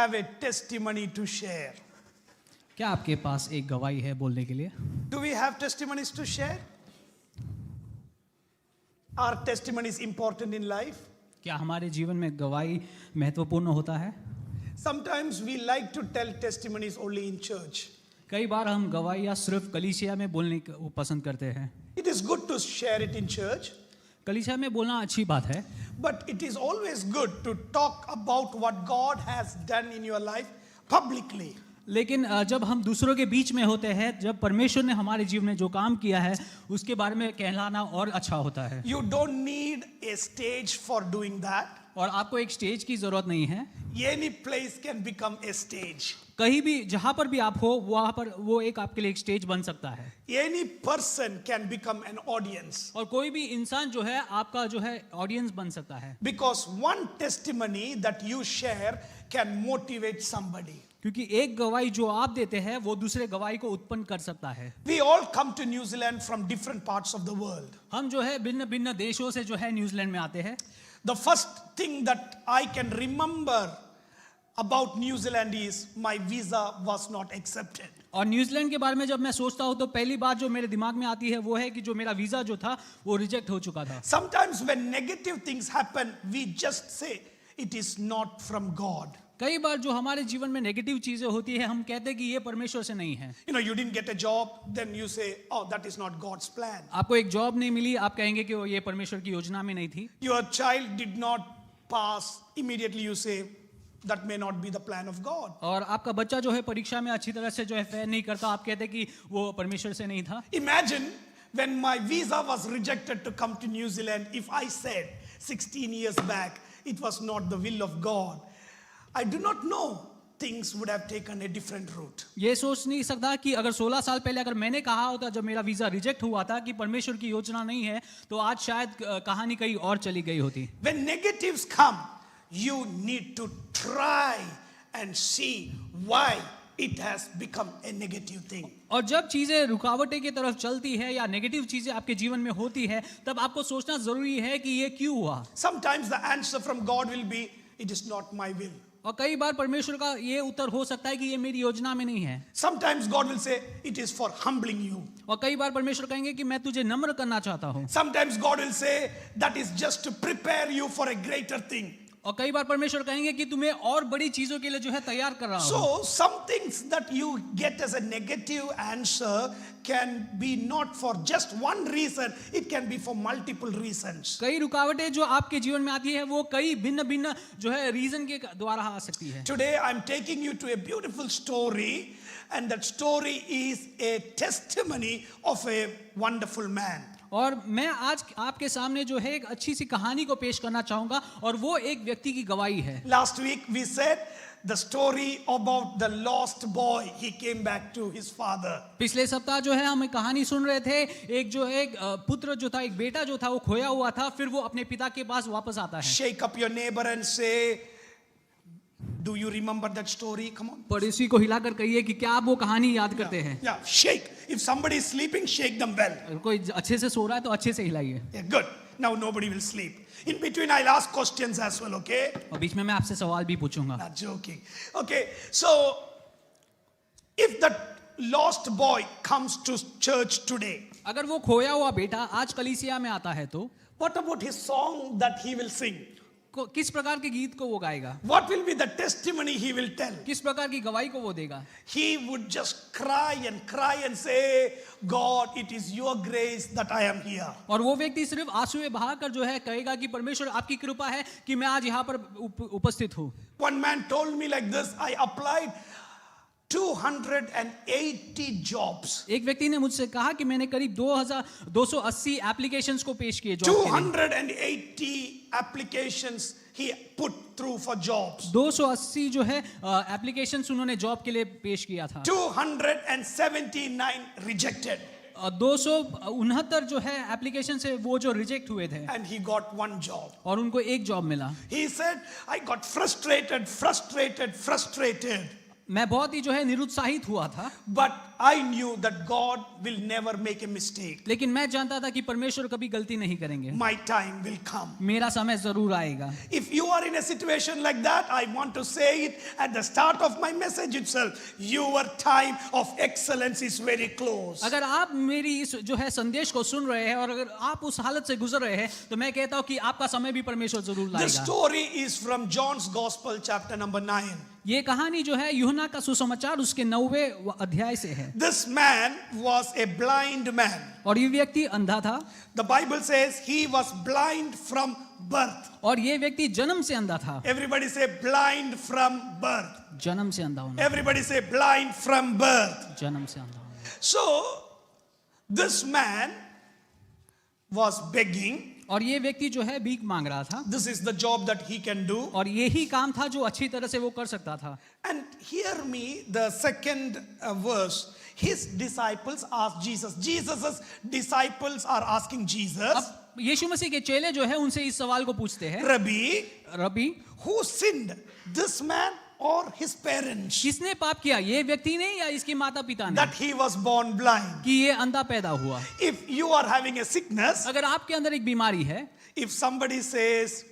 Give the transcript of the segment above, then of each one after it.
have a testimony to share? क्या आपके पास एक गवाही है बोलने के लिए? Do we have testimonies to share? Are testimonies important in life? क्या हमारे जीवन में गवाही महत्वपूर्ण होता है? Sometimes we like to tell testimonies only in church. कई बार हम गवाही या सिर्फ कलीसिया में बोलने को पसंद करते हैं. It is good to share it in church, कलीसिया में बोलना अच्छी बात है, but it is always good to talk about what God has done in your life publicly. लेकिन जब हम दूसरों के बीच में होते हैं, जब परमेश्वर ने हमारे जीवन में जो काम किया है उसके बारे में कहलाना और अच्छा होता है. You don't need a stage for doing that. और आपको एक स्टेज की जरूरत नहीं है. Any place can become a stage. कहीं भी जहां पर भी आप हो वहां पर वो एक आपके लिए एक स्टेज बन सकता है. Any person can become an audience. और कोई भी इंसान जो है आपका जो है ऑडियंस बन सकता है. Because one testimony that you share can motivate somebody. क्योंकि एक गवाही जो आप देते हैं वो दूसरे गवाही को उत्पन्न कर सकता है. We all come to New Zealand from different parts of the world. हम जो है भिन्न भिन्न देशों से जो है न्यूजीलैंड में आते हैं. The first thing that I can remember about New Zealand is my visa was not accepted. और न्यूजीलैंड के बारे में जब मैं सोचता हूँ तो पहली बात जो मेरे दिमाग में आती है वो है कि जो मेरा वीजा जो था वो रिजेक्ट हो चुका था. Sometimes when negative things happen, we just say it is not from God. कई बार जो हमारे जीवन में नेगेटिव चीजें होती है हम कहते हैं कि ये परमेश्वर से नहीं है. You know, you didn't get a job, then you say, oh, that is not God's plan. आपको एक जॉब नहीं मिली, आप कहेंगे कि वो ये परमेश्वर की योजना में नहीं थी. Your child did not pass, immediately you say, that may not be the plan of God. और आपका बच्चा जो है परीक्षा में अच्छी तरह से जो है फेयर नहीं करता, आप कहते हैं कि वो परमेश्वर से नहीं था. Imagine when my visa was rejected to come to New Zealand, if I said 16 years back, it was not the will of God. I do not know, things would have taken a different route. ये सोच नहीं सकता कि अगर 16 साल पहले अगर मैंने कहा होता जब मेरा वीजा रिजेक्ट हुआ था कि परमेश्वर की योजना नहीं है तो आज शायद कहानी कहीं और चली गई होती. When negatives come, you need to try and see why it has become a negative thing. और जब चीजें रुकावटें की तरफ चलती है या नेगेटिव चीजें आपके जीवन में होती है तब आपको सोचना जरूरी है कि ये क्यों हुआ. Sometimes the answer from God will be, it is not my will. और कई बार परमेश्वर का ये उत्तर हो सकता है कि ये मेरी योजना में नहीं है. Sometimes God will say, it is for humbling you. और कई बार परमेश्वर कहेंगे कि मैं तुझे नम्र करना चाहता हूँ. Sometimes God will say, that is just to prepare you for a greater thing. और कई बार परमेश्वर कहेंगे कि तुम्हें और बड़ी चीजों के लिए जो है तैयार कर रहा हूँ. So some things that you get as a negative answer can be not for just one reason, it can be for multiple reasons. कई रुकावटें जो आपके जीवन में आती है वो कई भिन्न भिन्न जो है रीजन के द्वारा आ सकती है. Today I'm taking you to a beautiful story, and that story is a testimony of a wonderful man. और मैं आज आपके सामने जो है एक अच्छी सी कहानी को पेश करना चाहूंगा और वो एक व्यक्ति की गवाही है. Last week we said the story about the lost boy. He came back to his father. पिछले सप्ताह जो है हम कहानी सुन रहे थे, एक जो है पुत्र जो था, एक बेटा जो था वो खोया हुआ था, फिर वो अपने पिता के पास वापस आता है. Shake up your neighbor and say, do you remember that story? Come on. पड़ोसी को हिलाकर कहिए कि क्या आप वो कहानी याद करते हैं. Yeah, shake. If somebody is sleeping, shake them well. अगर कोई अच्छे से सो रहा है तो अच्छे से हिलाइए. Yeah, good. Now nobody will sleep. In between I'll ask questions as well, okay? और बीच में मैं आपसे सवाल भी पूछूंगा. Not joking. Okay, so if that lost boy comes to church today, अगर वो खोया हुआ बेटा आज कलीसिया में आता है तो what about his song that he will sing? किस प्रकार के गीत को वो गाएगा? What will be the testimony he will tell? किस प्रकार की गवाही को वो देगा? He would just cry and say, God, it is your grace that I am here. और वो व्यक्ति सिर्फ आंसुएं बहाकर जो है कहेगा कि परमेश्वर आपकी कृपा है कि मैं आज यहाँ पर उपस्थित हूँ. One man told me like this, I applied 280 jobs. एक व्यक्ति ने मुझसे कहा कि मैंने करीब 2280 एप्लीकेशंस को पेश किए जॉब के लिए. 280 applications he put through for jobs. 280 जो है एप्लीकेशंस उन्होंने जॉब के लिए पेश किया था. 279 rejected. 269 जो है एप्लीकेशन से वो जो रिजेक्ट हुए थे. And he got one job. और उनको एक जॉब मिला. He said, I got frustrated. मैं बहुत ही जो है निरुत्साहित हुआ था, But I knew that God will never make a mistake. लेकिन मैं जानता था कि परमेश्वर कभी गलती नहीं करेंगे, My time will come. मेरा समय जरूर आएगा। If you are in a situation like that, I want to say it at the start of my message itself. Your time of excellence is very close. अगर आप मेरी इस जो है संदेश को सुन रहे हैं और अगर आप उस हालत से गुजर रहे हैं, तो मैं कहता हूं कि आपका समय भी परमेश्वर जरूर The लाएगा। story is from John's Gospel, chapter number 9. ये कहानी जो है यूहन्ना का सुसमाचार उसके 9वें अध्याय से है। This man was a blind man. और ये व्यक्ति अंधा था, The Bible says he was blind from birth. और ये व्यक्ति जन्म से अंधा था। Everybody say blind from birth. जन्म से अंधा होना, Everybody say blind from birth. जन्म से अंधा होना। So, this man was begging. और ये व्यक्ति जो है भीख मांग रहा था, This is the job that he can do. और यही काम था जो अच्छी तरह से वो कर सकता था। And hear me, the second verse. His disciples asked Jesus. Jesus' disciples are asking Jesus, अब यीशु मसीह के चेले जो है उनसे इस सवाल को पूछते हैं, Rabbi, rabi who sinned, this man or his parents, किसने पाप किया, ये व्यक्ति ने या इसके माता पिता ने, that he was born blind? कि ये अंधा पैदा हुआ? If you are having a sickness, अगर आपके अंदर एक बीमारी है, if somebody says,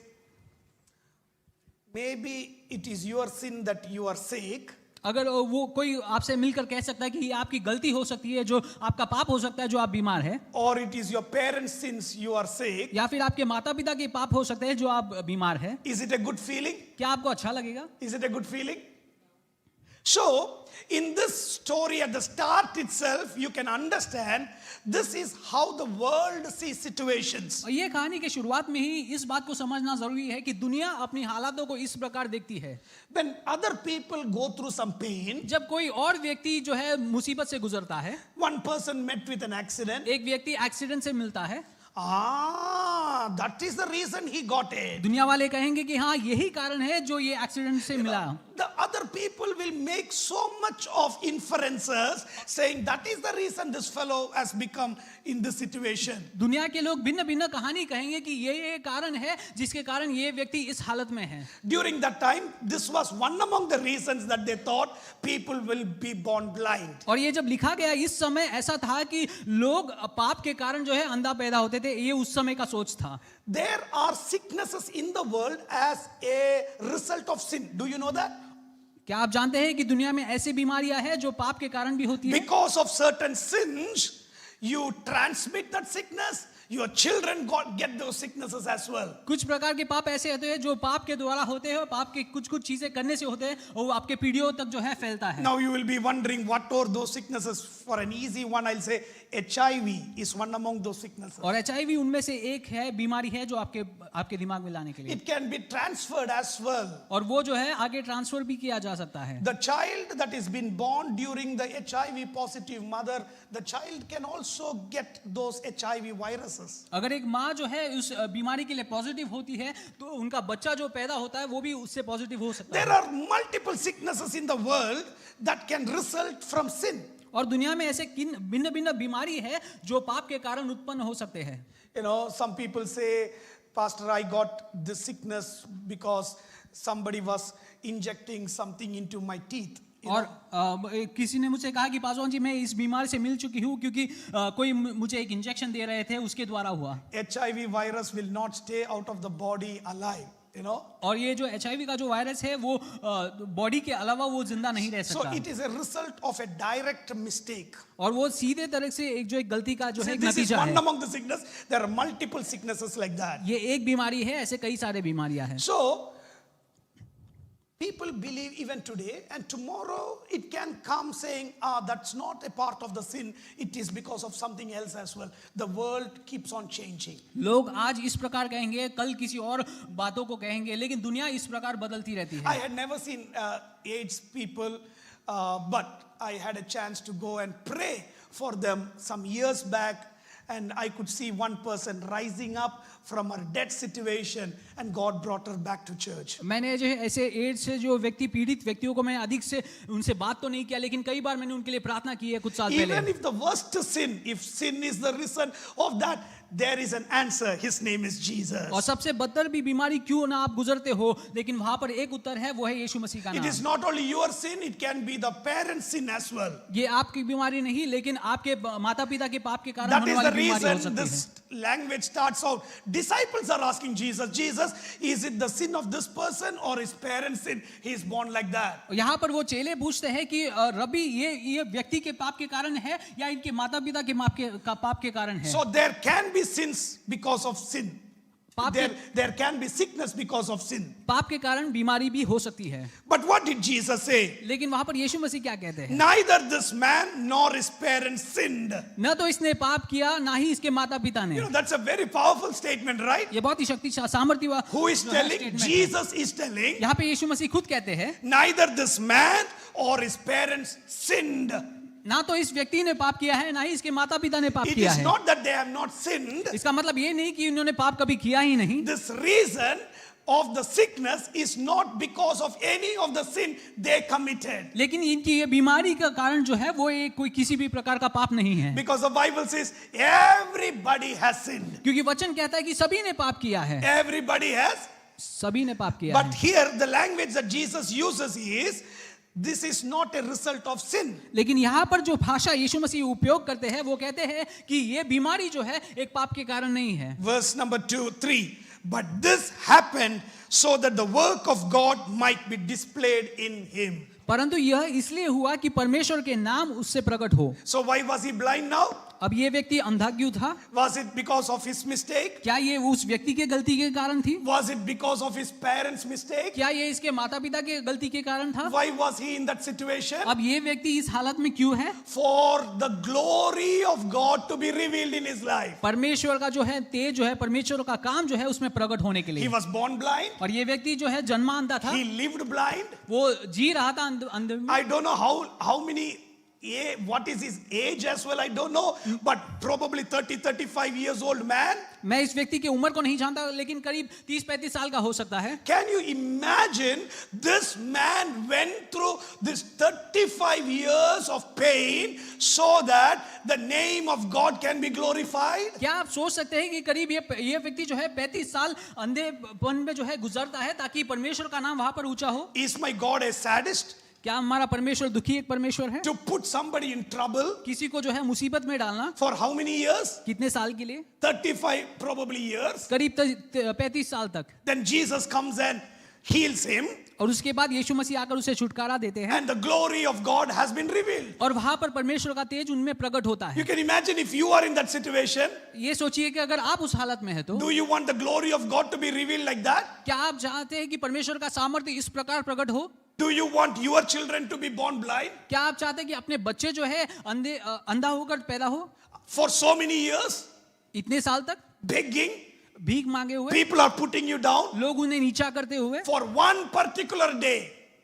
maybe it is your sin that you are sick, अगर वो कोई आपसे मिलकर कह सकता है कि ये आपकी गलती हो सकती है, जो आपका पाप हो सकता है जो आप बीमार है, or it is your parents' sins you are sick, या फिर आपके माता पिता के पाप हो सकते हैं जो आप बीमार है, is it a good feeling? क्या आपको अच्छा लगेगा? Is it a good feeling? So, in this story at the start itself, you can understand this is how the world sees situations. और ये कहानी के शुरुआत में ही इस बात को समझना जरूरी है कि दुनिया अपनी हालातों को इस प्रकार देखती है। When other people go through some pain, जब कोई और व्यक्ति जो है मुसीबत से गुजरता है, one person met with an accident. एक व्यक्ति एक्सीडेंट से मिलता है, That is the reason he got it. दुनिया वाले कहेंगे कि हाँ यही कारण है जो ये एक्सीडेंट से मिला। The other people will make so much of inferences saying that is the reason this fellow has become in this situation. दुनिया के लोग भिन्न भिन्न कहानी कहेंगे कि ये कारण है जिसके कारण ये व्यक्ति इस हालत में है। During that time, this was one among the reasons that they thought people will be born blind. और ये जब लिखा गया इस समय ऐसा था कि लोग पाप के कारण जो है अंधा पैदा होते थे, ये उस समय का सोच था। There are sicknesses in the world as a result of sin. Do you know that? क्या आप जानते हैं कि दुनिया में ऐसी बीमारियां हैं जो पाप के कारण भी होती है? Because of certain sins, you transmit that sickness. Your children get those sicknesses as well. कुछ प्रकार के पाप ऐसे होते हैं जो पाप के द्वारा होते हैं और पाप के कुछ कुछ चीजें करने से होते हैं और वो आपके पीढ़ियों तक जो है फैलता है। Now you will be wondering what are those sicknesses. For an easy one, I'll say HIV is one among those sicknesses. और HIV उनमें से एक है, बीमारी है जो आपके दिमाग में लाने के लिए, It can be transferred as well. और वो जो है आगे ट्रांसफर भी किया जा सकता है। The child that is been born during the HIV positive mother, the child can also get those HIV viruses. अगर एक माँ जो है उस बीमारी के लिए पॉजिटिव होती है तो उनका बच्चा जो पैदा होता है वो भी उससे पॉजिटिव हो सकता There है। are multiple sicknesses in the world that can result from sin. और दुनिया में ऐसे किन भिन्न भिन्न बीमारी है जो पाप के कारण उत्पन्न हो सकते हैं। You know, some people say, Pastor, I got this sickness because somebody was injecting something into my teeth. और किसी ने मुझसे कहा कि पासवान जी मैं इस बीमारी से मिल चुकी हूँ क्योंकि कोई मुझे एक इंजेक्शन दे रहे थे उसके द्वारा हुआ। HIV virus will not stay out of the body alive, you know. और ये जो HIV का जो वायरस है वो बॉडी के अलावा वो जिंदा नहीं रह So सकता। it is a result of a direct mistake. और वो सीधे तरह से एक जो एक गलती का जो है See, एक this is नतीजा one है। among the sickness. There are multiple sicknesses like that. ये एक बीमारी है, ऐसे कई सारे बीमारियां हैं। So people believe even today, and tomorrow it can come saying, that's not a part of the sin. It is because of something else as well. The world keeps on changing. लोग आज इस प्रकार कहेंगे, कल किसी और बातों को कहेंगे, लेकिन दुनिया इस प्रकार बदलती रहती I है। had never seen AIDS people, but I had a chance to go and pray for them some years back. And I could see one person rising up from her dead situation, and God brought her back to church. मैंने जो है ऐसे ads से जो व्यक्ति पीड़ित व्यक्तियों को मैं अधिक से उनसे बात तो नहीं किया, लेकिन कई बार मैंने उनके लिए प्रार्थना की है कुछ साल Even पहले। if the worst sin, if sin is the reason of that, there is an answer. His name is Jesus. और सबसे बदतर भी बीमारी क्यों ना आप गुजरते हो, लेकिन वहां पर एक उत्तर है, वो है यीशु मसीह का It is नाम। not only your sin, it can be the parent's sin as well. ये आपकी बीमारी नहीं, लेकिन आपके माता पिता के पाप के कारण That होने is the वाली बीमारी हो reason सकती है। this language starts out. Disciples are asking Jesus, Jesus, is it the sin of this person or his parents' sin? He is born like that. यहाँ पर वो चेले पूछते हैं कि रबी ये व्यक्ति के पाप के कारण है या इनके माता पिता के पाप के कारण है। So there can be sins because of sin. पाप There can be sickness because of sin. पाप के कारण बीमारी भी हो सकती है। But what did Jesus say? लेकिन वहां पर यीशु मसीह क्या कहते हैं? Neither this man nor his parents sinned. न तो इसने पाप किया, ना ही इसके माता पिता ने। You know, that's a very powerful statement, right? ये बहुत ही शक्तिशाली सामर्थ्य Who is telling? Jesus is telling, यहाँ पे यीशु मसीह खुद कहते हैं, neither this man or his parents sinned. ना तो इस व्यक्ति ने पाप किया है, ना ही इसके माता पिता ने पाप It किया is है। not that they have not sinned. इसका मतलब ये नहीं कि उन्होंने पाप कभी किया ही नहीं। This reason of the sickness is not because of any of the sin they committed. लेकिन इनकी ये बीमारी का कारण जो है वो एक कोई किसी भी प्रकार का पाप नहीं है, Because the Bible says everybody has sinned. क्योंकि वचन कहता है कि सभी ने पाप किया है, Everybody has. सभी ने पाप किया But है। here the language that Jesus uses is, this is not a result of sin. लेकिन यहाँ पर जो भाषा यीशु मसीह उपयोग करते हैं वो कहते हैं कि ये बीमारी जो है एक पाप के कारण नहीं है। Verse number 2-3. But this happened so that the work of God might be displayed in him. परंतु यह इसलिए हुआ कि परमेश्वर के नाम उससे प्रकट हो। So why was he blind now? अब ये व्यक्ति अंधा क्यों था? Was it because of his mistake? क्या ये उस व्यक्ति के गलती के कारण थी? Was it because of his parents' mistake? क्या ये इसके माता पिता के गलती के कारण था? Why was he in that situation? अब ये व्यक्ति इस हालत में क्यों है? For the glory of God to be revealed in his life. परमेश्वर का जो है तेज जो है, परमेश्वर का काम जो है उसमें प्रकट होने के He लिए। was born blind. और ये व्यक्ति जो है जन्मा अंधा था, He lived blind. वो जी रहा था अंधे में। I don't know how many, what is his age as well, I don't know, but probably 30-35 years old man. मैं इस व्यक्ति की उम्र को नहीं जानता, लेकिन करीब 30-35 साल का हो सकता है। Can you imagine this man went through this 35 years of pain so that the name of God can be glorified? क्या आप सोच सकते हैं कि करीब ये व्यक्ति जो है 35 साल अंधेपन में जो है गुजरता है ताकि परमेश्वर का नाम वहां पर ऊंचा हो? Is my God a sadist? क्या हमारा परमेश्वर दुखी एक परमेश्वर है? To put somebody in trouble किसी को जो है मुसीबत में डालना। for how many years? कितने साल के लिए? 35 probably years. करीब 35 साल तक। Then Jesus comes and heals him, और उसके बाद यीशु मसीह आकर उसे छुटकारा देते हैं and the glory of God has been revealed. और वहां पर परमेश्वर का तेज उनमें प्रकट होता है। You can imagine if you are in that situation, ये सोचिए कि अगर आप उस हालत में है तो do you want the glory of God to be revealed like that? क्या आप चाहते हैं कि परमेश्वर का सामर्थ्य इस प्रकार प्रकट हो? Do you want your children to be born blind क्या आप चाहते हैं कि अपने बच्चे जो है अंधा होकर पैदा हो for so many years, इतने साल तक begging? भीख मांगे हुए, People are putting you down लोग उन्हें नीचा करते हुए, for one particular day.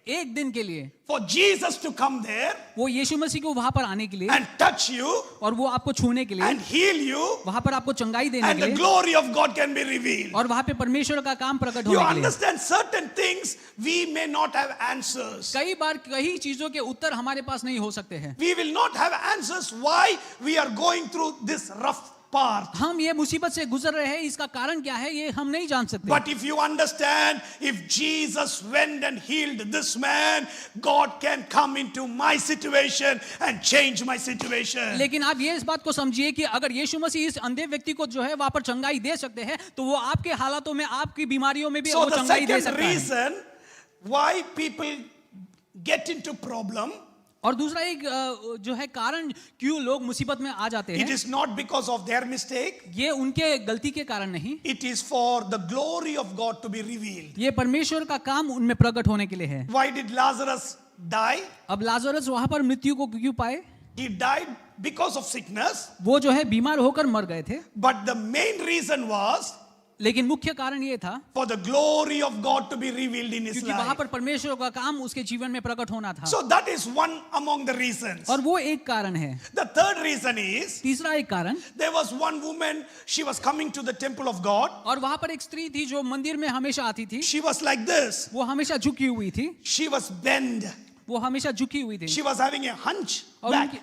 एक दिन के लिए For Jesus to come there वो यीशु मसीह को वहां पर आने के लिए and touch you और वो आपको छूने के लिए, and heal you, वहां पर आपको चंगाई देने and के the लिए glory of God can be revealed. और वहां पे परमेश्वर का काम प्रकट You होने के लिए। understand certain things we may not have answers. कई बार कई चीजों के उत्तर हमारे पास नहीं हो सकते हैं। We will not have answers why we are going through this rough path. हम ये मुसीबत से गुजर रहे हैं, इसका कारण क्या है ये हम नहीं जान सकते। But if you understand, if Jesus went and healed this man, God can come into my situation and change my situation. लेकिन आप ये इस बात को समझिए कि अगर यीशु मसीह इस अंधे व्यक्ति को जो है वहां पर चंगाई दे सकते हैं तो वो आपके हालातों में, आपकी बीमारियों में भी So वो the चंगाई दे second सकता है। reason why people get into problem, और दूसरा एक जो है कारण क्यों लोग मुसीबत में आ जाते it हैं, is not because of their mistake. ये उनके गलती के कारण नहीं, It is for the glory of God to be revealed. ये परमेश्वर का काम उनमें प्रकट होने के लिए है। Why did Lazarus die? अब लाजरस वहां पर मृत्यु को क्यों पाए? He died because of sickness, वो जो है बीमार होकर मर गए थे, but the main reason was लेकिन मुख्य कारण ये था for the glory of God to be revealed in his क्योंकि वहां life. पर परमेश्वर का काम उसके जीवन में प्रकट होना था। So that is one among the reasons. और वो एक कारण है। The third reason is तीसरा एक कारण, there was one woman, she was coming to the temple of God. और वहां पर एक स्त्री थी जो मंदिर में हमेशा आती थी, She was like this. वो हमेशा झुकी हुई थी, She was bent. वो हमेशा झुकी हुई थी She was having a hunch और back.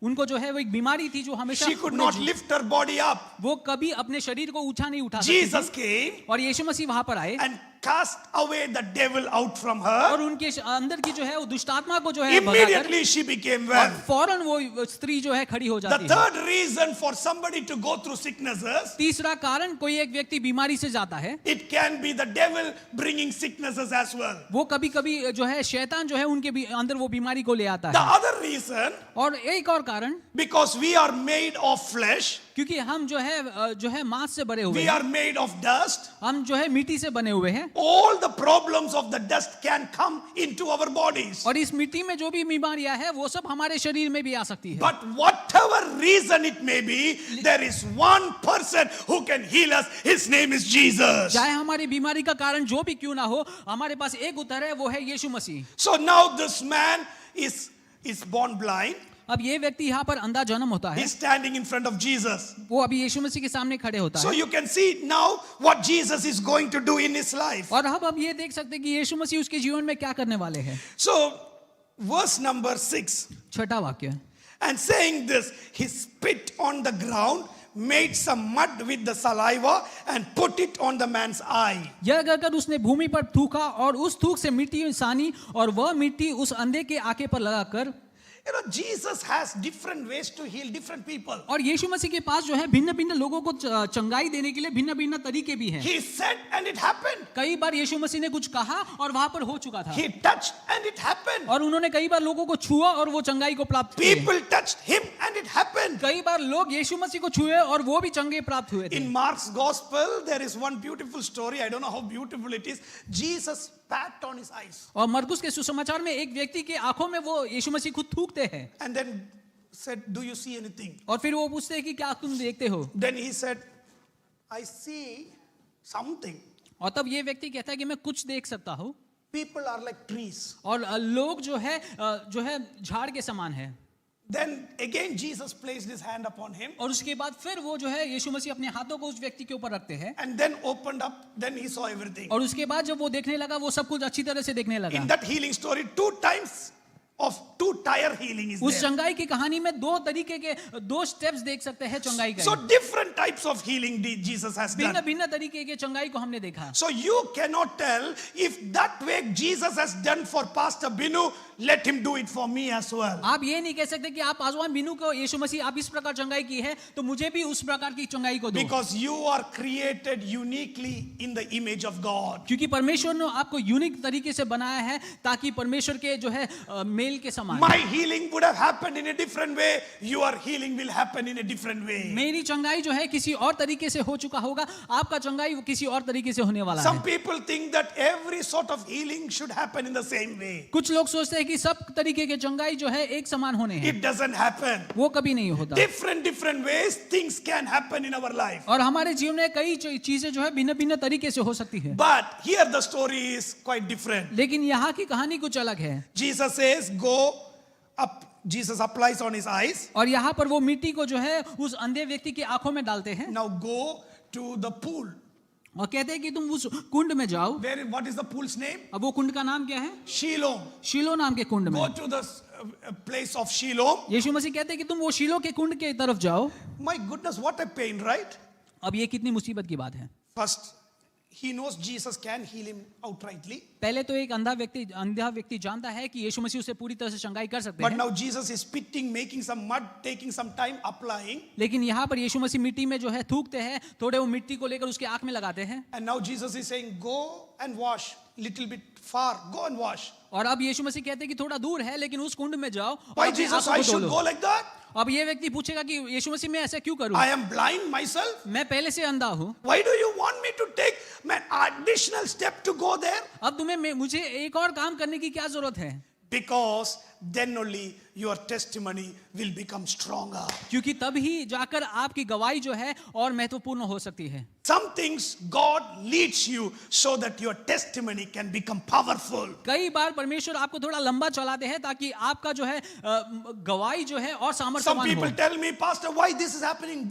उनको जो है वो एक बीमारी थी जो हमेशा She could not lift her body up. वो कभी अपने शरीर को ऊंचा नहीं उठा सकती Jesus थी। came और यीशु मसीह वहां पर आए and cast away the devil out from और her. उनके अंदर की जो है वो दुष्टात्मा को जो है भगाकर Immediately she became और well. फौरन वो स्त्री जो है खड़ी हो The जाती है। third reason for somebody to go through sicknesses, तीसरा कारण कोई एक व्यक्ति बीमारी से जाता है, it can be the devil bringing sicknesses as well. वो कभी कभी जो है शैतान जो है उनके अंदर वो बीमारी को ले आता The है। other reason, और एक और कारण because we are made of flesh, क्योंकि हम जो है मांस से बने हुए we हैं, are made of dust. हम जो है मिट्टी से बने हुए हैं All the problems of the dust can come into our bodies. और इस मिट्टी में जो भी बीमारियां है वो सब हमारे शरीर में भी आ सकती है। But whatever reason it may be, there is one person who can heal us. His name is Jesus. चाहे हमारी बीमारी का कारण जो भी क्यों ना हो, हमारे पास एक उत्तर है, वो है यीशु मसीह। So now this man is born blind. अब ये व्यक्ति यहाँ पर अंधा जन्म होता है, He's standing in front of Jesus. वो अभी यीशु मसीह के सामने खड़े होता So है। you can see now what Jesus is going to do in his life. और अब ये देख सकते हैं कि यीशु मसीह उसके जीवन में क्या करने वाले हैं। So verse number 6, छठा वाक्य, and saying this, he spit on the ground, made some mud with the saliva and put it on the man's eye. यह कहकर उसने भूमि पर थूका और उस थूक से मिट्टी सानी और वह मिट्टी उस अंधे के आंखें पर लगाकर। You know, Jesus has different ways to heal different people. और यीशु मसीह के पास जो है भिन्न भिन्न लोगों को चंगाई देने के लिए भिन्न भिन्न तरीके भी हैं। He said and it happened. कई बार यीशु मसीह ने कुछ कहा और वहां पर हो चुका था, He touched and it happened. और उन्होंने कई बार लोगों को छुआ और वो चंगाई को प्राप्त किए। People touched him and it happened. कई बार लोग यीशु मसीह को छुए और वो भी चंगे प्राप्त हुए थे। In Mark's gospel, there is one beautiful story. I don't know how beautiful it is. Jesus spat on his eyes और मरकुस के सुसमाचार में एक व्यक्ति के आंखों में वो यीशु मसीह खुद थूकते हैं and then said, "Do you see anything?" और फिर वो पूछते हैं कि क्या तुम देखते हो। Then he said, "I see something." और तब ये व्यक्ति कहता है कि मैं कुछ देख सकता हूँ। People are like trees. और लोग जो है झाड़ के समान है। Then again Jesus placed his hand upon him और उसके बाद फिर वो जो है यीशु मसीह अपने हाथों को उस व्यक्ति के ऊपर रखते हैं and then opened up. Then he saw everything. और उसके बाद जब वो देखने लगा वो सब कुछ अच्छी तरह से देखने लगा। In that healing story, 2 times of 2 tier healing is उस there. चंगाई की कहानी में 2 तरीके के 2 स्टेप्स देख सकते हैं चंगाई का। So different types of healing Jesus has भिन्न done. भिन्न तरीके के चंगाई को हमने देखा। So you cannot tell if that way Jesus has done for Pastor Binu, let him do it for me as well. आप ये नहीं कह सकते कि आप पासवान बिनु को यीशु मसीह आप इस प्रकार चंगाई की है तो मुझे भी उस प्रकार की चंगाई को दो। Because you are created uniquely in the image of God. क्योंकि परमेश्वर ने आपको यूनिक तरीके से बनाया है ताकि परमेश्वर के जो है मेल के समान। My healing would have happened in a different way. Your healing will happen in a different way. मेरी चंगाई जो है किसी और तरीके से हो चुका होगा, आपका चंगाई किसी और तरीके से होने वाला Some है। people think that every sort of healing should happen in the same way. कुछ लोग सोचते हैं कि सब तरीके के चंगाई जो है एक समान होने हैं, It doesn't happen. वो कभी नहीं होता। Different ways things can happen in our life. और हमारे जीवन में कई चीजें जो है भिन्न भिन्न तरीके से हो सकती है, But here the story is quite different. लेकिन यहाँ की कहानी कुछ अलग है। Jesus says, "Go up." Jesus applies on his eyes. और यहाँ पर वो मिट्टी को जो है उस अंधे व्यक्ति की आंखों में डालते हैं Now go to the pool. और कहते हैं कि तुम उस कुंड में जाओ। What is the pool's name? अब वो कुंड का नाम क्या है? Shiloh. शीलो नाम के कुंड में। Go to the place of Shiloh. यीशु मसीह कहते हैं कि तुम वो शीलो के कुंड के तरफ जाओ। My goodness, what a pain, right? अब ये कितनी मुसीबत की बात है। First, he knows Jesus can heal him outrightly. पहले तो एक अंधा व्यक्ति जानता है कि यीशु मसीह उसे पूरी तरह से चंगाई कर सकते But हैं, now Jesus is spitting, making some mud, taking some time, applying. लेकिन यहाँ पर यीशु मसीह मिट्टी में जो है थूकते हैं, थोड़े वो मिट्टी को लेकर उसके आंख में लगाते हैं। And now Jesus is saying, "Go and wash. Little bit far. Go and wash." और अब यीशु मसीह कहते हैं कि थोड़ा दूर है लेकिन उस कुंड में जाओ और Why अपनी Jesus? आंखों I को धो should low. go like that? अब ये व्यक्ति पूछेगा कि यीशु मसीह मैं ऐसा क्यों करूं? I am blind myself. मैं पहले से अंधा हूं, Why do you want me to take an additional step to go there? अब मुझे एक और काम करने की क्या जरूरत है? Because then only your testimony will become stronger. क्योंकि तब ही जाकर आपकी गवाही जो है और महत्वपूर्ण हो सकती है। Some things God leads you so that your testimony can become powerful. कई बार परमेश्वर आपको थोड़ा लंबा चलाते हैं ताकि आपका जो है गवाही जो है और Some सामर्थ्यवान people हो। tell me, "Pastor, why this is happening,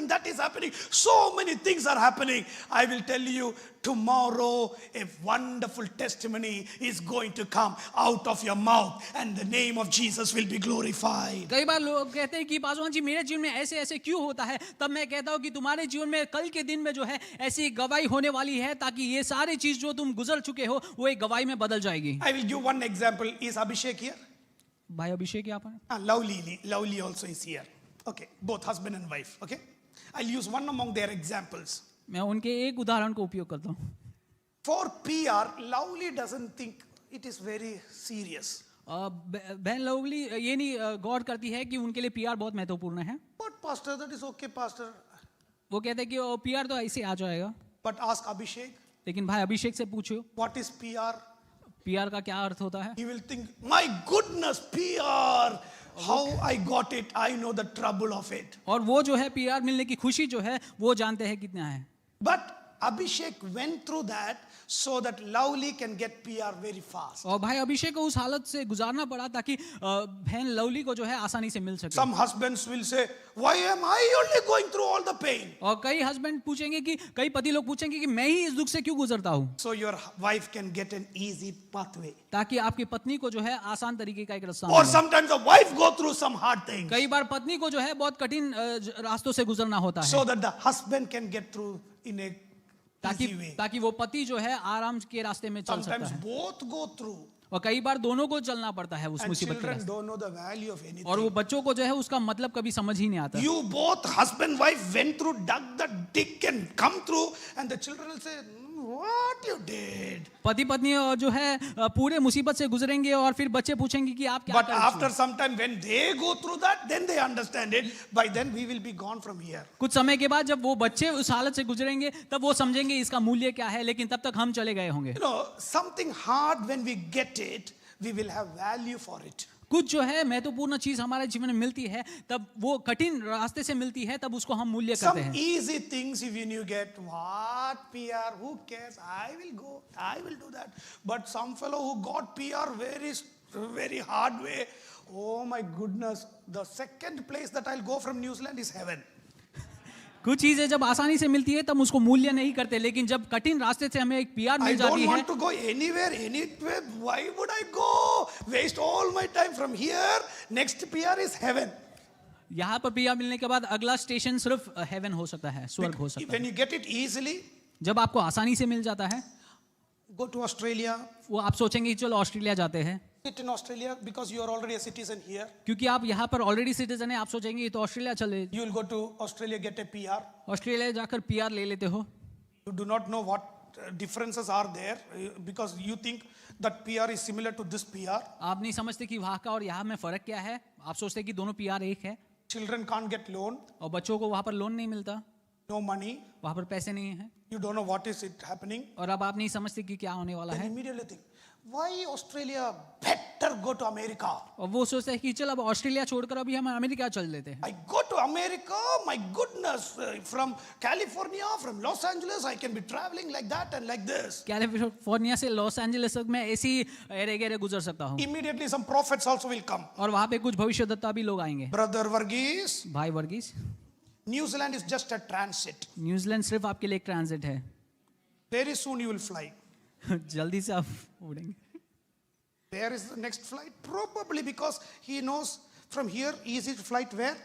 that is happening. So many things are happening." I will tell you, tomorrow a wonderful testimony is going to come out of your mouth. And the name of Jesus will be glorified. कई बार लोग कहते हैं कि पासवान जी मेरे जीवन में ऐसे ऐसे क्यों होता है, तब मैं कहता हूँ कि तुम्हारे जीवन में कल के दिन में जो है ऐसी गवाही होने वाली है, ताकि ये सारी चीज जो तुम गुजर चुके हो वो एक गवाही में बदल जाएगी। I will give one example. Is Abhishek here? भाई अभिषेक यहाँ पर, Lovely also is here. Okay, both husband and wife. Okay, I'll use one among their examples. मैं उनके एक उदाहरण को उपयोग करता हूँ। For PR, Lovely doesn't think it is very serious. बहन लवली ये नहीं गौर करती है कि उनके लिए पीआर बहुत महत्वपूर्ण है। But pastor, that is okay, pastor. वो कहते हैं कि पीआर तो ऐसे आ जाएगा। But ask Abhishek, लेकिन भाई अभिषेक से पूछो what is PR? पीआर का क्या अर्थ होता है। He will think, my goodness, PR, how I got it. I know the trouble of it. और वो जो है पीआर मिलने की खुशी जो है वो जानते हैं कितना है। But Abhishek went through that so that Lovely can get PR very fast. और भाई अभिषेक को उस हालत से गुजारना पड़ा ताकि बहन लवली को जो है आसानी से मिल सके। Some husbands will say, why am I only going through all the pain? और कई हस्बैंड पूछेंगे कि कई पति लोग पूछेंगे कि मैं ही इस दुख से क्यों गुजरता हूँ, So your wife can get an easy pathway. ताकि आपकी पत्नी को जो है आसान तरीके का एक रास्ता Or मिले। sometimes the wife go through some hard things कई बार पत्नी को जो है बहुत कठिन रास्तों से गुजरना होता है, so that the husband can get through in a ताकि easy way. ताकि वो पति जो है आराम के रास्ते में चल सकता Sometimes है। both go through और कई बार दोनों को चलना पड़ता है उस and मुसीबत के children रास्ते, don't know the value of और वो anything. बच्चों को जो है उसका मतलब कभी समझ ही नहीं आता। You both husband wife went through, dug the dick and come through, and the children will say, what you did? पति पत्नी और जो है पूरे मुसीबत से गुजरेंगे और फिर बच्चे पूछेंगे कि आप क्या But कर रहे after हो। some time when they go through that, then they understand it. By then we will be gone from here. कुछ समय के बाद जब वो बच्चे उस हालत से गुजरेंगे तब वो समझेंगे इसका मूल्य क्या है, लेकिन तब तक हम चले गए होंगे। You know, something hard when we get it, we will have value for it. कुछ जो है महत्वपूर्ण चीज हमारे जीवन में मिलती है तब वो कठिन रास्ते से मिलती है तब उसको हम मूल्य Some करते हैं। easy things when you get, what PR, who cares? I will go, I will do that. But some fellow who got PR very hard way, oh my goodness, the second place that I'll go from New Zealand is heaven. कुछ चीजें जब आसानी से मिलती है तब उसको मूल्य नहीं करते, लेकिन जब कठिन रास्ते से हमें एक पीआर I मिल don't जाती है want to go anywhere. Why would I go? Waste all my time from here. Next PR is heaven. यहाँ पर पीआर मिलने के बाद अगला स्टेशन सिर्फ हेवन हो सकता है, स्वर्ग हो सकता When है। you get it easily, जब आपको आसानी से मिल जाता है go to Australia. वो आप सोचेंगे कि चलो ऑस्ट्रेलिया जाते हैं, Sit in Australia because you are already a citizen here. क्योंकि आप यहाँ पर ऑलरेडी सिटीजन है, आप सोचेंगे ये तो ऑस्ट्रेलिया चले, You will go to Australia, get a PR. Australia जाकर पीआर ले लेते हो। You do not know what differences are there because you think that PR is similar to this PR. आप नहीं समझते कि वहाँ का और यहाँ में फर्क क्या है, आप सोचते हैं कि दोनों पीआर एक है। Children can't get loan, और बच्चों को वहाँ पर लोन नहीं मिलता, no money. वहाँ पर पैसे नहीं है, You don't know what is it happening. और अब आप नहीं समझते कि क्या होने वाला Then है। immediately think, why Australia? Better go to America. और वो सोचते हैं कि चल अब ऑस्ट्रेलिया छोड़कर अभी हम अमेरिका चल लेते हैं। I go to America, my goodness, from California, from Los Angeles, I can be traveling like that and like this. California से लॉस एंजलिस तक मैं ऐसी एरे गेरे गुजर सकता हूँ, Immediately some prophets also will come. और वहाँ पे कुछ भविष्यद्वक्ता भी लोग आएंगे। Brother Varghese, भाई Varghese, New Zealand is just a transit. New Zealand सिर्फ आपके लिए एक ट्रांजिट है, Very soon you will fly. जल्दी से आप उड़ेंगे। Where is the next flight? Probably because he knows from here easy flight where?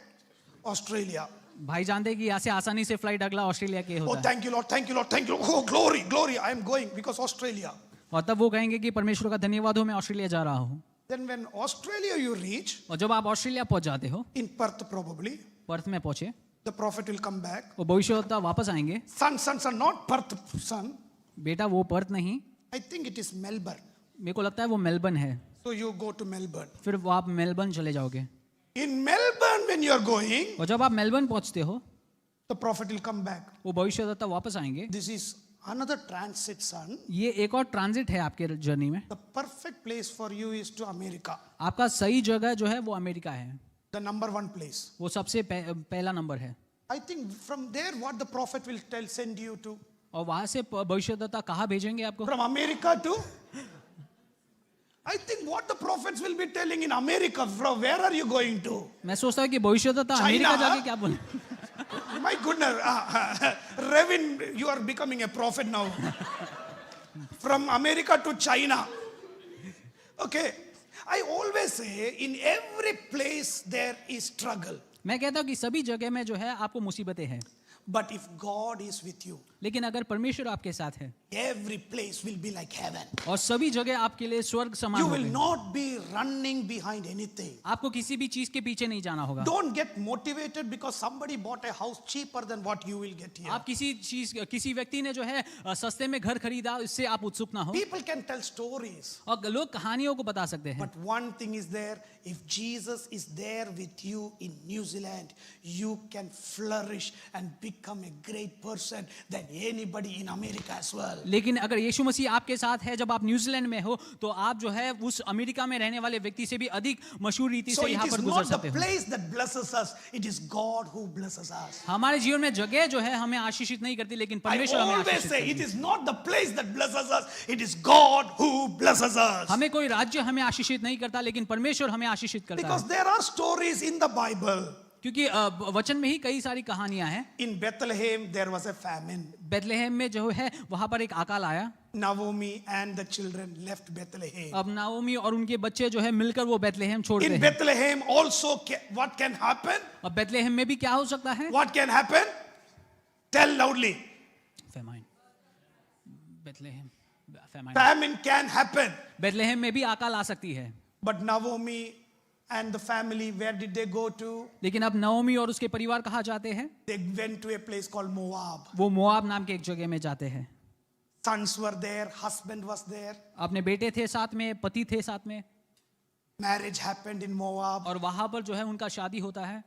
Australia. भाई जानते हैं कि यहाँ से आसानी से फ्लाइट अगला ऑस्ट्रेलिया के Oh, होता है, thank you, Lord, thank you, Lord, thank you. Oh, glory, glory, I am going because Australia. और तब वो कहेंगे कि परमेश्वर का धन्यवाद हो मैं ऑस्ट्रेलिया जा रहा हूँ। Then when Australia you reach, और जब आप ऑस्ट्रेलिया पहुंच जाते हो, in Perth probably, पर्थ में पहुंचे, the prophet will come back. वो भविष्यद्वक्ता वापस आएंगे। Son, not Perth, son. बेटा वो पर्थ नहीं, I think it is Melbourne. मेरे को लगता है वो मेलबर्न है। So you go to Melbourne. फिर वो आप मेलबर्न चले जाओगे, In Melbourne when you are going, और जब आप मेलबर्न पहुंचते हो the prophet will come back. वो भविष्यद्वक्ता वापस आएंगे। This is another transit, son. ये एक और ट्रांजिट है आपके जर्नी में। The perfect place for you is to America. आपका सही जगह जो है वो अमेरिका है, The number one place. वो सबसे पहला नंबर है। I think from there what the prophet will send you to. और वहां से भविष्यद्वक्ता कहाँ भेजेंगे आपको? From America to? I think what the prophets will be telling in America, from where are you going to? मैं सोचता हूँ कि भविष्यद्वक्ता अमेरिका जाके क्या बोले। My goodness, Revin, you are becoming a prophet now. From America to China. Okay, I always say, in every place there is struggle. मैं कहता हूँ कि सभी जगह में जो है आपको मुसीबतें हैं, But if God is with you, लेकिन अगर परमेश्वर आपके साथ है every place will be like heaven. और सभी जगह आपके लिए स्वर्ग समान You will होंगे, not be running behind anything. आपको किसी भी चीज के पीछे नहीं जाना होगा। Don't get motivated because somebody bought a house cheaper than what you will get here. आप किसी व्यक्ति ने जो है सस्ते में घर खरीदा, इससे आप उत्सुक ना हो। People can tell stories. और लोग कहानियों को बता सकते हैं, But one thing is there, if Jesus is there with you in New Zealand, you can flourish and become a great person than anybody in America as well. लेकिन अगर यीशु मसीह आपके साथ है जब आप न्यूजीलैंड में हो, तो आप जो है उस अमेरिका में रहने वाले व्यक्ति से भी अधिक मशहूर रीति So से it यहाँ is पर गुजर not the सकते हो। place that blesses us, it is God who blesses us. हमारे जीवन में जगह जो है हमें आशीषित नहीं करती, लेकिन I परमेश्वर हमें always आशीषित say करती it है। is not the place that blesses us, it is God who blesses us. हमें कोई राज्य हमें आशीषित नहीं करता, लेकिन परमेश्वर हमें आशीषित करता Because है, there are stories in the Bible. क्योंकि वचन में ही कई सारी कहानियां हैं। In Bethlehem, there was a famine. Bethlehem में जो है वहां पर एक अकाल आया। Naomi and the children left Bethlehem. अब नाओमी और उनके बच्चे जो है मिलकर वो बेथलेहम छोड़ गए In हैं। Bethlehem also, what can happen? अब बेथलेहम में भी क्या हो सकता है? What can happen? Tell loudly. Famine, Bethlehem, famine. Famine can happen. Bethlehem में भी अकाल आ सकती है। But Naomi and the family, where did they go to? लेकिन अब नाओमी और उसके परिवार कहाँ जाते हैं? They went to a place called Moab. वो मोआब नाम के एक जगह में जाते हैं। Sons were there, husband was there. अपने बेटे थे साथ में, पति थे साथ में, Marriage happened in Moab. और वहां पर जो है उनका शादी होता है।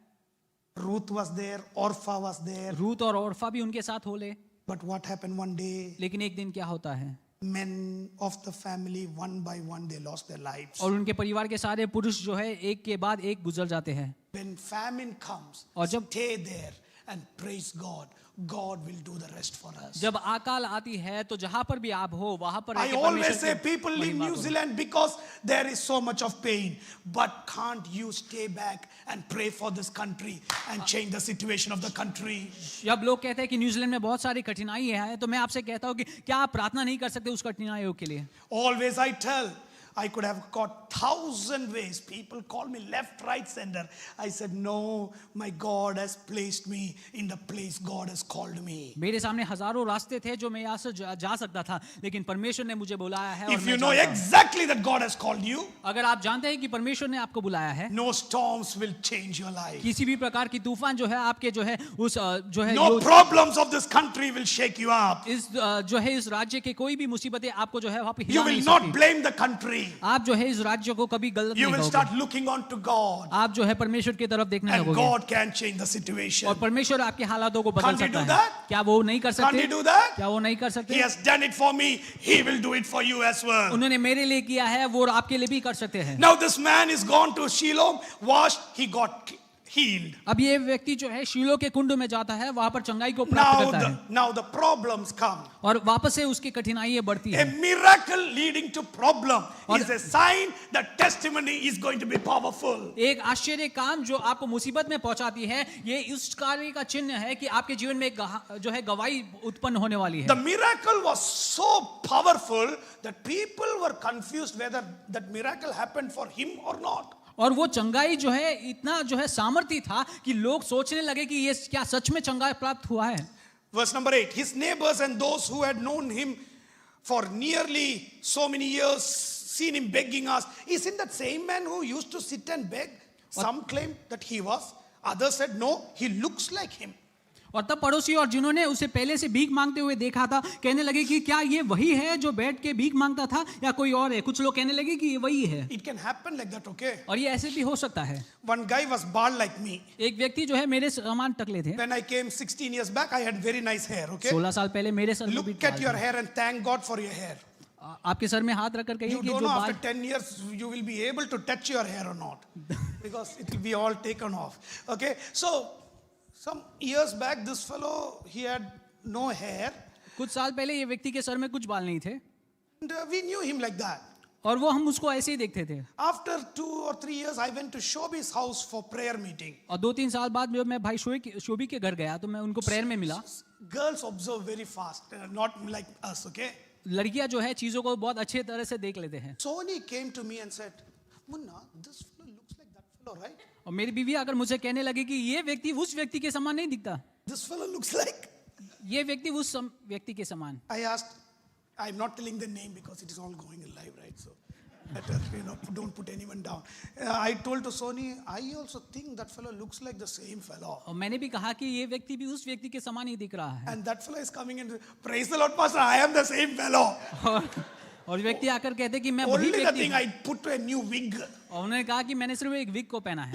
Ruth was there, Orpha was there. Ruth और ओरफा भी उनके साथ होले। But what happened one day? लेकिन एक दिन क्या होता है, Men of the family, one by one, they lost their lives. और उनके परिवार के सारे पुरुष जो है एक के बाद एक गुजर जाते हैं। When famine comes, और जब stay there and praise God. God will do the rest for us. जब अकाल आती है तो जहां पर भी आप हो वहां पर I रहकर always परमेश्वर say की people leave महिमा New करो। Zealand because there is so much of pain. But can't you stay back and pray for this country and change the situation of the country? जब लोग कहते हैं कि न्यूजीलैंड में बहुत सारी कठिनाई है, तो मैं आपसे कहता हूं कि क्या आप प्रार्थना नहीं कर सकते उस कठिनाइयों के लिए? Always I tell, I could have got 1,000 ways. People call me left, right, center. I said, no, my God has placed me in the place God has called me. मेरे सामने हजारों रास्ते थे जो मैं यहाँ से जा सकता था, लेकिन परमेश्वर ने मुझे बुलाया है। और If मैं you know जानता हूं, exactly that God has called you, अगर आप जानते हैं कि परमेश्वर ने आपको बुलाया है, no storms will change your life. किसी भी प्रकार की तूफान जो है आपके जो है उस जो है No problems of this country will shake you up. इस जो है इस राज्य के कोई भी मुसीबतें आपको जो है वहाँ पे You हिला नहीं will not सकती। blame the country. आप जो है इस राज्य को कभी गलत You नहीं will कहोगे। start looking on to God. आप जो है परमेश्वर की तरफ देखने And लगोगे, God can change the situation. और परमेश्वर आपके हालातों को बदल Can't he सकता do है। that? क्या वो नहीं कर Can't he सकते? do that? क्या वो नहीं कर He सकते? has done it for me. He will do it for you as well. उन्होंने मेरे लिए किया है, वो आपके लिए भी कर सकते हैं। Now this man is gone to Shiloh, washed, he got healed. अब ये व्यक्ति जो है शीलो के कुंड में जाता है, वहां पर चंगाई को प्राप्त करता है, Now the problems come. और वापस से उसकी कठिनाइयां बढ़ती A है। miracle leading to problem और- is a sign that testimony is going to be powerful. एक आश्चर्य काम जो आपको मुसीबत में पहुंचाती है, ये इस कार्य का चिन्ह है कि आपके जीवन में जो है गवाही उत्पन्न होने वाली The है। miracle was so powerful that people were confused whether that miracle happened for him or not. और वो चंगाई जो है इतना जो है सामर्थ्य था कि लोग सोचने लगे कि ये क्या सच में चंगाई प्राप्त हुआ है। Verse number 8. His neighbors and those who had known him for nearly so many years, seen him begging, asked, isn't that same man who used to sit and beg? Some claimed that he was. Others said, no, he looks like him. और तब पड़ोसी और जिन्होंने उसे पहले से भीख मांगते हुए देखा था कहने लगे कि क्या ये वही है जो बैठ के भीख मांगता था या कोई और है। कुछ लोग कहने लगे कि ये वही है, It can happen like that, okay? और ये ऐसे भी हो सकता है। One guy was bald like me. एक व्यक्ति जो है मेरे समान टकले थे। When I came 16 years back, I had very nice hair, okay? 16 साल पहले मेरे सर में भी Look at बाल your थे। hair and thank God for your hair. आपके सर में हाथ रखकर कहिए You कि don't जो know बाल after 10 years you will be able to touch your hair or not. Because it will be all taken off. Okay? So, some years back, this fellow, he had no hair. कुछ साल पहले ये व्यक्ति के sir में कुछ बाल नहीं थे, And we knew him like that. और वो हम उसको ऐसे ही देखते थे। After 2 or 3 years, I went to Shobhi's house for prayer meeting. और 2-3 साल बाद जब मैं भाई शोभी के घर गया तो मैं उनको प्रेयर में मिला। Girls observe very fast, not like us, okay? लड़कियां जो है चीजों को बहुत अच्छे तरह से देख लेते हैं। Sony came to me and said, Munna, this fellow looks like that fellow, right? और मेरी बीवी अगर मुझे कहने लगे कि ये व्यक्ति उस व्यक्ति के समान नहीं दिखता, This fellow looks like. ये व्यक्ति उस व्यक्ति के समान, I asked, I'm not telling the name because it is all going in live, right? So, better, don't put anyone down. I told to Sony, I also think that fellow looks like the same fellow. और मैंने भी कहा कि ये व्यक्ति भी उस व्यक्ति के समान ही दिख रहा है। And that fellow is coming in, praise the Lord, Pastor, I am the same fellow. और व्यक्ति आकर कहते कि मैं वही Only the व्यक्ति thing हूँ। I put a new wig. और उन्होंने कहा कि मैंने सिर्फ एक विग को पहना है।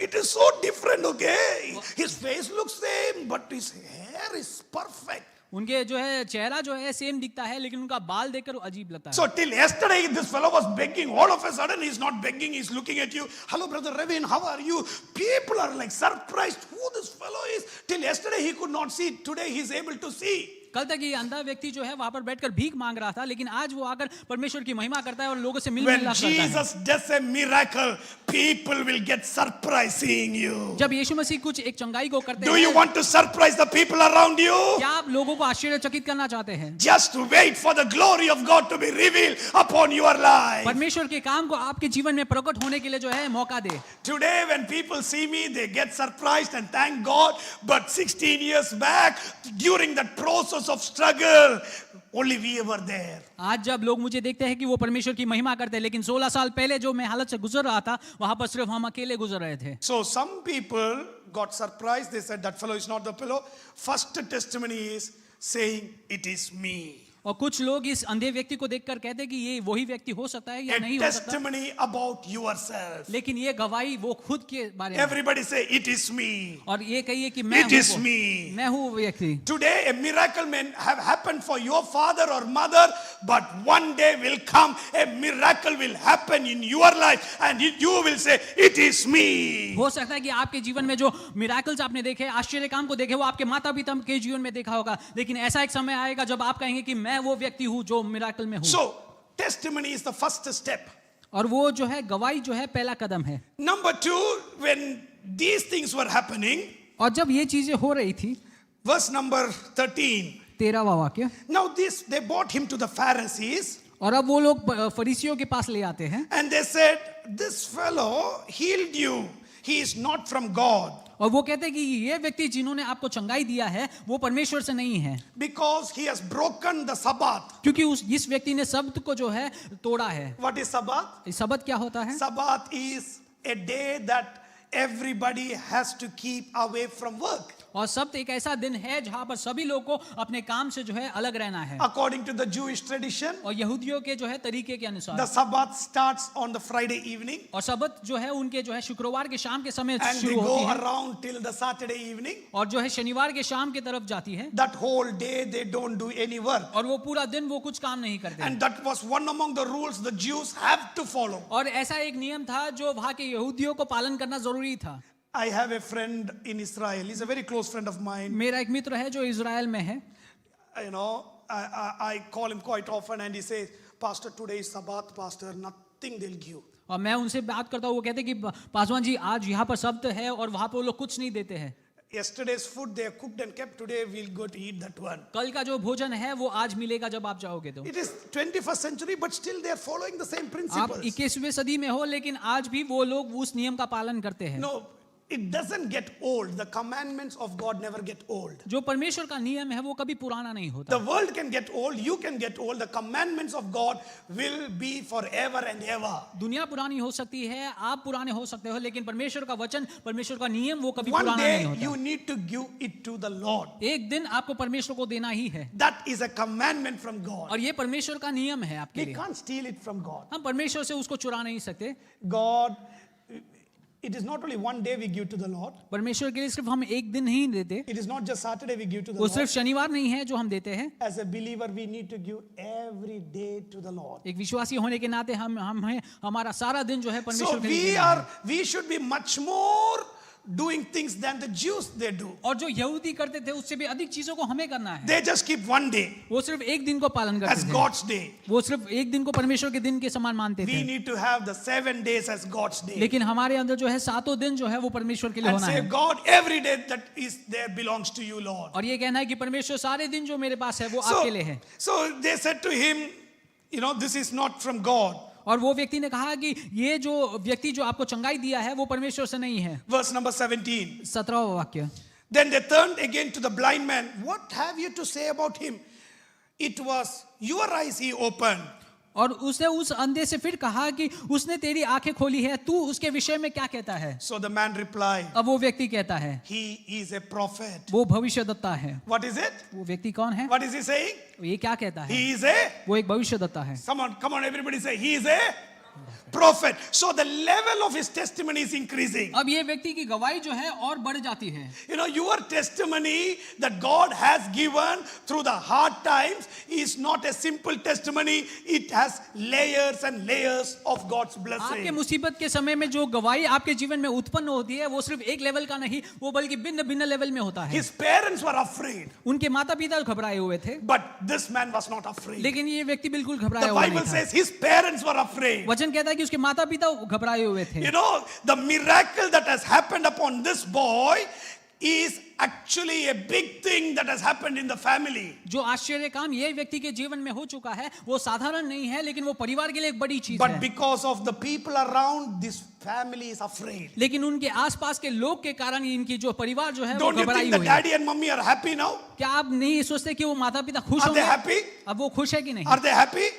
It is so different, okay? His face looks same, but his hair is perfect. उनके जो है चेहरा जो है सेम दिखता है, लेकिन उनका बाल देखकर अजीब लगता है। So till yesterday, this fellow was begging. All of a sudden, he's not begging. He's looking at you. Hello, brother Revin, how are you? People are like surprised who this fellow is. Till yesterday, he could not see. Today, he's able to see. कल तक ये अंधा व्यक्ति जो है वहां पर बैठकर भीख मांग रहा था, लेकिन आज वो आकर परमेश्वर की महिमा करता है और लोगों से मिल When मिलाप करता है। Jesus does a miracle, people will get surprised seeing you. जब यीशु मसीह कुछ एक चंगाई को करते Do you हैं, want to surprise the people around you? क्या आप लोगों को आश्चर्यचकित करना चाहते हैं? Just wait for the glory of God to be revealed upon your life. परमेश्वर के काम को आपके जीवन में प्रकट होने के लिए जो है मौका दे। Today, when people see me, they get surprised and thank God. But 16 years back, during that process of struggle, only we were there. आज जब लोग मुझे देखते हैं कि वो परमेश्वर की महिमा करते हैं, लेकिन 16 साल पहले जो मैं हालत से गुजर रहा था, वहां पर सिर्फ हम अकेले गुजर रहे थे। So some people got surprised. They said that fellow is not the fellow. First testimony is saying it is me. और कुछ लोग इस अंधे व्यक्ति को देखकर कहते हैं कि ये वही व्यक्ति हो सकता है या A नहीं हो सकता, testimony about yourself. लेकिन ये गवाही वो खुद के बारे में। Everybody say it is me. और ये कहिए कि मैं It हूँ is वो, me. मैं हूँ वो व्यक्ति। Today a miracle may have happened for your father or mother, but one day will come, a miracle will happen in your life and you will say, it is me. हो सकता है कि आपके जीवन में जो मिराकल्स आपने देखे, आश्चर्य काम को देखे, वो आपके माता पिता के जीवन में देखा होगा, लेकिन ऐसा एक समय आएगा जब आप कहेंगे कि मैं वो व्यक्ति हूँ जो मिराकल में हूँ। So testimony is the first step. और वो जो है गवाही जो है पहला कदम है। Number 2, when these things were happening, और जब ये चीजें हो रही थी, verse number 13. 13वां वाक्य, Now they brought him to the Pharisees और अब वो लोग फरीसियों के पास ले आते हैं and they said, this fellow healed you. He is not from God. और वो कहते हैं कि ये व्यक्ति जिन्होंने आपको चंगाई दिया है वो परमेश्वर से नहीं है, Because he has broken the Sabbath. क्योंकि इस व्यक्ति ने शब्द को जो है तोड़ा है। What is Sabbath? शब्द क्या होता है? Sabbath is a day that everybody has to keep away from work. और शब्द एक ऐसा दिन है जहां पर सभी लोगों को अपने काम से जो है अलग रहना है। According to the Jewish tradition, और यहूदियों के जो है तरीके के अनुसार the Sabbath starts on the Friday evening और शब्द जो है उनके जो है शुक्रवार के शाम के समय and they शुरू go होती है around till the Saturday evening. और जो है शनिवार के शाम की तरफ जाती है, That whole day they don't do any work. और वो पूरा दिन वो कुछ काम नहीं करते। And that was one among the rules the Jews have to follow. और ऐसा एक नियम था जो वहां के यहूदियों को पालन करना जरूरी था। I have a friend in Israel. He's a very close friend of mine. मेरा एक मित्र है जो इजराइल में है। You know, I call him quite often and he says, Pastor, today is Sabbath, Pastor, nothing they'll give. और मैं उनसे बात करता हूँ, वो कहते हैं कि पासवान जी आज यहाँ पर शब्द है और वहां पर वो लोग कुछ नहीं देते हैं। Yesterday's food they have cooked and kept. Today we'll go to eat that one. कल का जो भोजन है वो आज मिलेगा जब आप जाओगे तो। It is 21st century, but still they are following the same आप principles. 21वीं सदी में हो, लेकिन आज भी वो लोग उस नियम का पालन करते हैं। No, it doesn't get old. The commandments of God never get old. जो परमेश्वर का नियम है वो कभी पुराना नहीं होता। The world can get old, you can get old. The commandments of God will be forever and ever. दुनिया पुरानी हो सकती है, आप पुराने हो सकते हो, लेकिन परमेश्वर का वचन, परमेश्वर का नियम वो कभी One पुराना नहीं day होता। you need to give it to the Lord. एक दिन आपको परमेश्वर को देना ही है, That is a commandment from God. और ये परमेश्वर का नियम है आपके We लिए। can't steal it from God. हम परमेश्वर से उसको चुरा नहीं सकते। God, it is not only one day we give to the Lord. परमेश्वर के लिए सिर्फ हम एक दिन ही देते, It is not just Saturday we give to the वो Lord. सिर्फ शनिवार नहीं है जो हम देते हैं। As a believer, we need to give every day to the Lord. एक विश्वासी होने के नाते हम हैं, हमारा सारा दिन जो है So परमेश्वर के लिए देना है। we should be much more doing things than the Jews they do. और जो यहूदी करते थे उससे भी अधिक चीजों को हमें करना है। They just keep one day वो सिर्फ एक दिन को पालन करते as थे, God's day. वो सिर्फ एक दिन को परमेश्वर के दिन के समान मानते We थे। need to have the 7 days as God's day. लेकिन हमारे अंदर जो है सातों दिन जो है वो परमेश्वर के लिए And होना say, है, God, every day that is there belongs to you, Lord. और ये कहना है कि परमेश्वर सारे दिन जो मेरे पास है वो आपके लिए है। So they said to him, you know, this is not from God. और वो व्यक्ति ने कहा कि ये जो व्यक्ति जो आपको चंगाई दिया है वो परमेश्वर से नहीं है। Verse number 17. 17वां वाक्य। Then they turned again to the blind man. What have you to say about him? It was your eyes he opened. और उसने उस अंधे से फिर कहा कि उसने तेरी आंखें खोली है, तू उसके विषय में क्या कहता है? So the man replied, अब वो व्यक्ति कहता है he is a prophet. वो भविष्यद्वक्ता है। What is it? वो व्यक्ति कौन है? What is he saying? ये क्या कहता है? He is a, वो एक भविष्यद्वक्ता है। come on, everybody say, he is a prophet. So the level of his testimony is increasing. अब ये व्यक्ति की गवाही जो है और बढ़ जाती है। You know, your testimony that God has given through the hard times is not a simple testimony. It has layers and layers of God's आपके blessing. मुसीबत के समय में जो गवाही आपके जीवन में उत्पन्न होती है वो सिर्फ एक लेवल का नहीं, वो बल्कि भिन्न भिन्न लेवल में होता है। His parents were afraid, उनके माता पिता घबराए हुए थे, but this man was not afraid. लेकिन ये व्यक्ति बिल्कुल घबराया The हुआ Bible नहीं था। says his parents were afraid. वचन कहता है कि उसके माता पिता घबराए हुए थे। You know, the miracle that has happened upon this boy is actually a big thing that has happened in the family. जो आश्चर्य काम ये व्यक्ति के जीवन में हो चुका है वो साधारण नहीं है, लेकिन वो परिवार के लिए एक बड़ी चीज But है। because of the people around, this family is afraid. लेकिन उनके आसपास के लोग के कारण इनकी जो परिवार जो है वो Don't you घबराई think the हुई है। daddy and mummy are happy now? क्या आप नहीं सोचते कि वो माता पिता खुश Are they होंगे? happy? अब वो खुश है कि नहीं? Are they happy?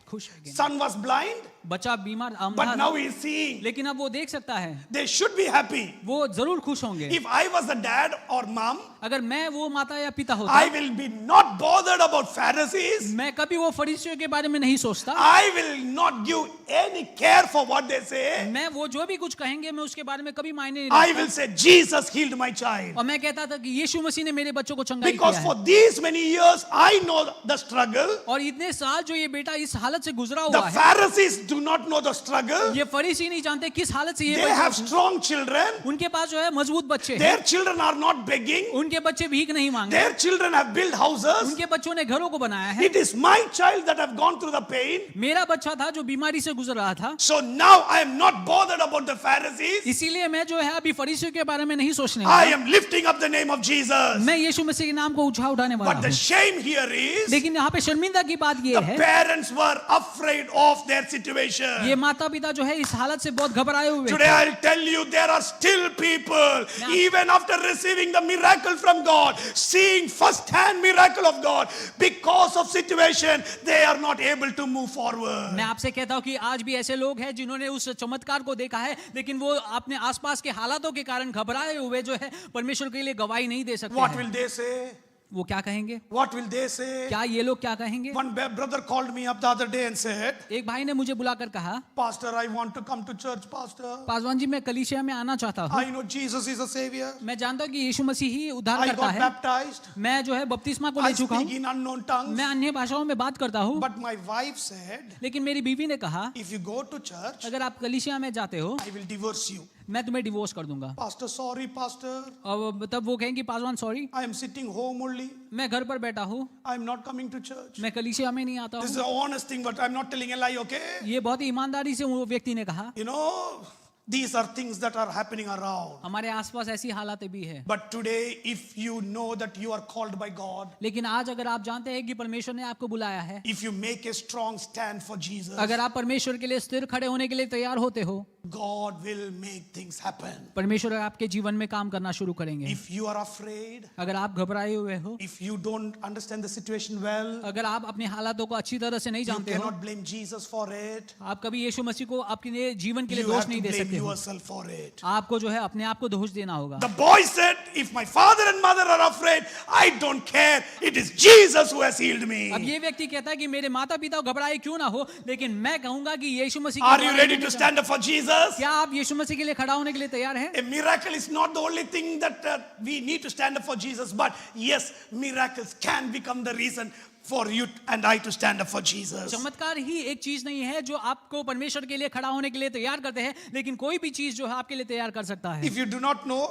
खुश है कि नहीं? Son was blind, बच्चा बीमार but अंधा now था, he is seeing. लेकिन अब वो देख सकता है। They should be happy. वो जरूर खुश होंगे। If I was the dad or mom, अगर मैं वो माता या पिता होता, I will be not bothered about Pharisees. मैं कभी वो फरीसियों के बारे में नहीं सोचता। I will not give any care for what they say. मैं वो जो भी कुछ कहेंगे मैं उसके बारे में कभी मायने नहीं I रखता। will say, Jesus healed my child. और मैं कहता था कि यीशु मसीह ने मेरे बच्चों को चंगाई Because किया for है। these many years, I know the struggle. और इतने साल जो ये बेटा इस हालत से गुजरा The हुआ है, Pharisees do not know the struggle. ये फरीसी नहीं जानते किस हालत से ये They have बच्चे- strong children. उनके पास जो है मजबूत बच्चे हैं। Their children are not begging. उनके बच्चे भीख नहीं मांगते। Their children have built houses. उनके बच्चों ने घरों को बनाया है। It is my child that have gone through the pain. मेरा बच्चा था जो बीमारी से गुजर रहा था। So now I am not bothered about the Pharisees. इसीलिए मैं जो है अभी फरीसियों के बारे में नहीं सोचने I वाला। am lifting up the name of Jesus. मैं यीशु मसीह के नाम को उठाने वाला But the हूँ। shame here is लेकिन यहाँ पे शर्मिंदा की बात ये the है, parents were afraid of their situation. ये माता पिता जो है इस हालत से बहुत घबराए हुए Today थे। I'll tell you there are still people, even after receiving the miracle from God, seeing first-hand miracle of God, because of situation, they are not able to move forward. मैं आपसे कहता हूँ कि आज भी ऐसे लोग हैं जिन्होंने उस चमत्कार को देखा है, लेकिन वो अपने आसपास के हालातों के कारण घबराए हुए जो है परमेश्वर के लिए गवाही नहीं दे सकते What हैं। will they say? वो क्या कहेंगे? What will they say? क्या ये लोग क्या कहेंगे? One brother called me up the other day and said, एक भाई ने मुझे बुलाकर कहा, Pastor, I want to come to church, Pastor. Paswan ji मैं कलीसिया में आना चाहता हूँ। I know Jesus is a savior. मैं जानता हूँ कि यीशु मसीह ही उद्धार I करता got है। baptized. मैं जो है बपतिस्मा को I ले चुका speak हूँ। in unknown tongues. मैं अन्य भाषाओं में बात करता हूँ। But my wife said, लेकिन मेरी बीवी ने कहा, if you go to church, अगर आप कलीसिया में जाते हो I will divorce you. मैं तुम्हें डिवोर्स कर दूंगा। Pastor, sorry, Pastor. और तब वो कहेंगे Paswan sorry, I am sitting home only. मैं घर पर बैठा हूँ, I am not coming to church. मैं कलीसिया में नहीं आता This is हूँ। the honest thing, but I'm not telling a lie, okay? ये बहुत ही ईमानदारी से वो व्यक्ति ने कहा। You know, these are things that are happening around. हमारे आसपास ऐसी हालातें भी है, But today, if you know that you are called by God, लेकिन आज अगर आप जानते हैं कि परमेश्वर ने आपको बुलाया है, if you make a strong stand for Jesus, अगर आप परमेश्वर के लिए स्थिर खड़े होने के लिए तैयार होते हो, God will make things happen. परमेश्वर आपके जीवन में काम करना शुरू करेंगे। If you are afraid, अगर आप घबराए हुए हो, if you don't understand the situation well, अगर आप अपनी हालातों को अच्छी तरह से नहीं you जानते हो, cannot blame Jesus for it. आप कभी यीशु मसीह को आपके जीवन के लिए You दोष have नहीं to दे blame सकते हो। yourself for it. आपको जो है अपने आप को दोष देना होगा। The boy said, if my father and mother are afraid, I don't care. It is Jesus who has healed me. अब ये व्यक्ति कहता है कि मेरे माता पिता घबराए क्यों ना हो, लेकिन मैं कहूंगा कि यीशु मसीह Are you ready to stand up for Jesus? क्या आप यीशु मसीह के लिए खड़ा होने के लिए तैयार हैं? A miracle is not the only thing that we need to stand up for Jesus, but yes, miracles can become the reason for you and I to stand up for Jesus. चमत्कार ही एक चीज नहीं है जो आपको परमेश्वर के लिए खड़ा होने के लिए तैयार करते हैं, लेकिन कोई भी चीज जो है आपके लिए तैयार कर सकता है। If you do not know,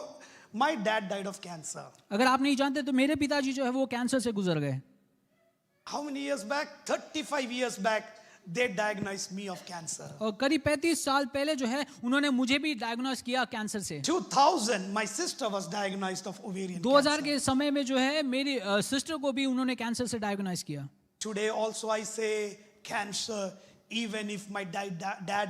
my dad died of cancer. अगर आप नहीं जानते तो मेरे पिताजी जो है वो कैंसर से गुजर गए। How many years back? 35 years back, they diagnosed me of cancer. और करीब 35 साल पहले जो है उन्होंने मुझे भी डायग्नोस किया कैंसर से। 2000, my sister was diagnosed of ovarian 2000 cancer. के समय में जो है मेरी सिस्टर को भी उन्होंने कैंसर से डायग्नोस किया। Today also I say cancer even if my dad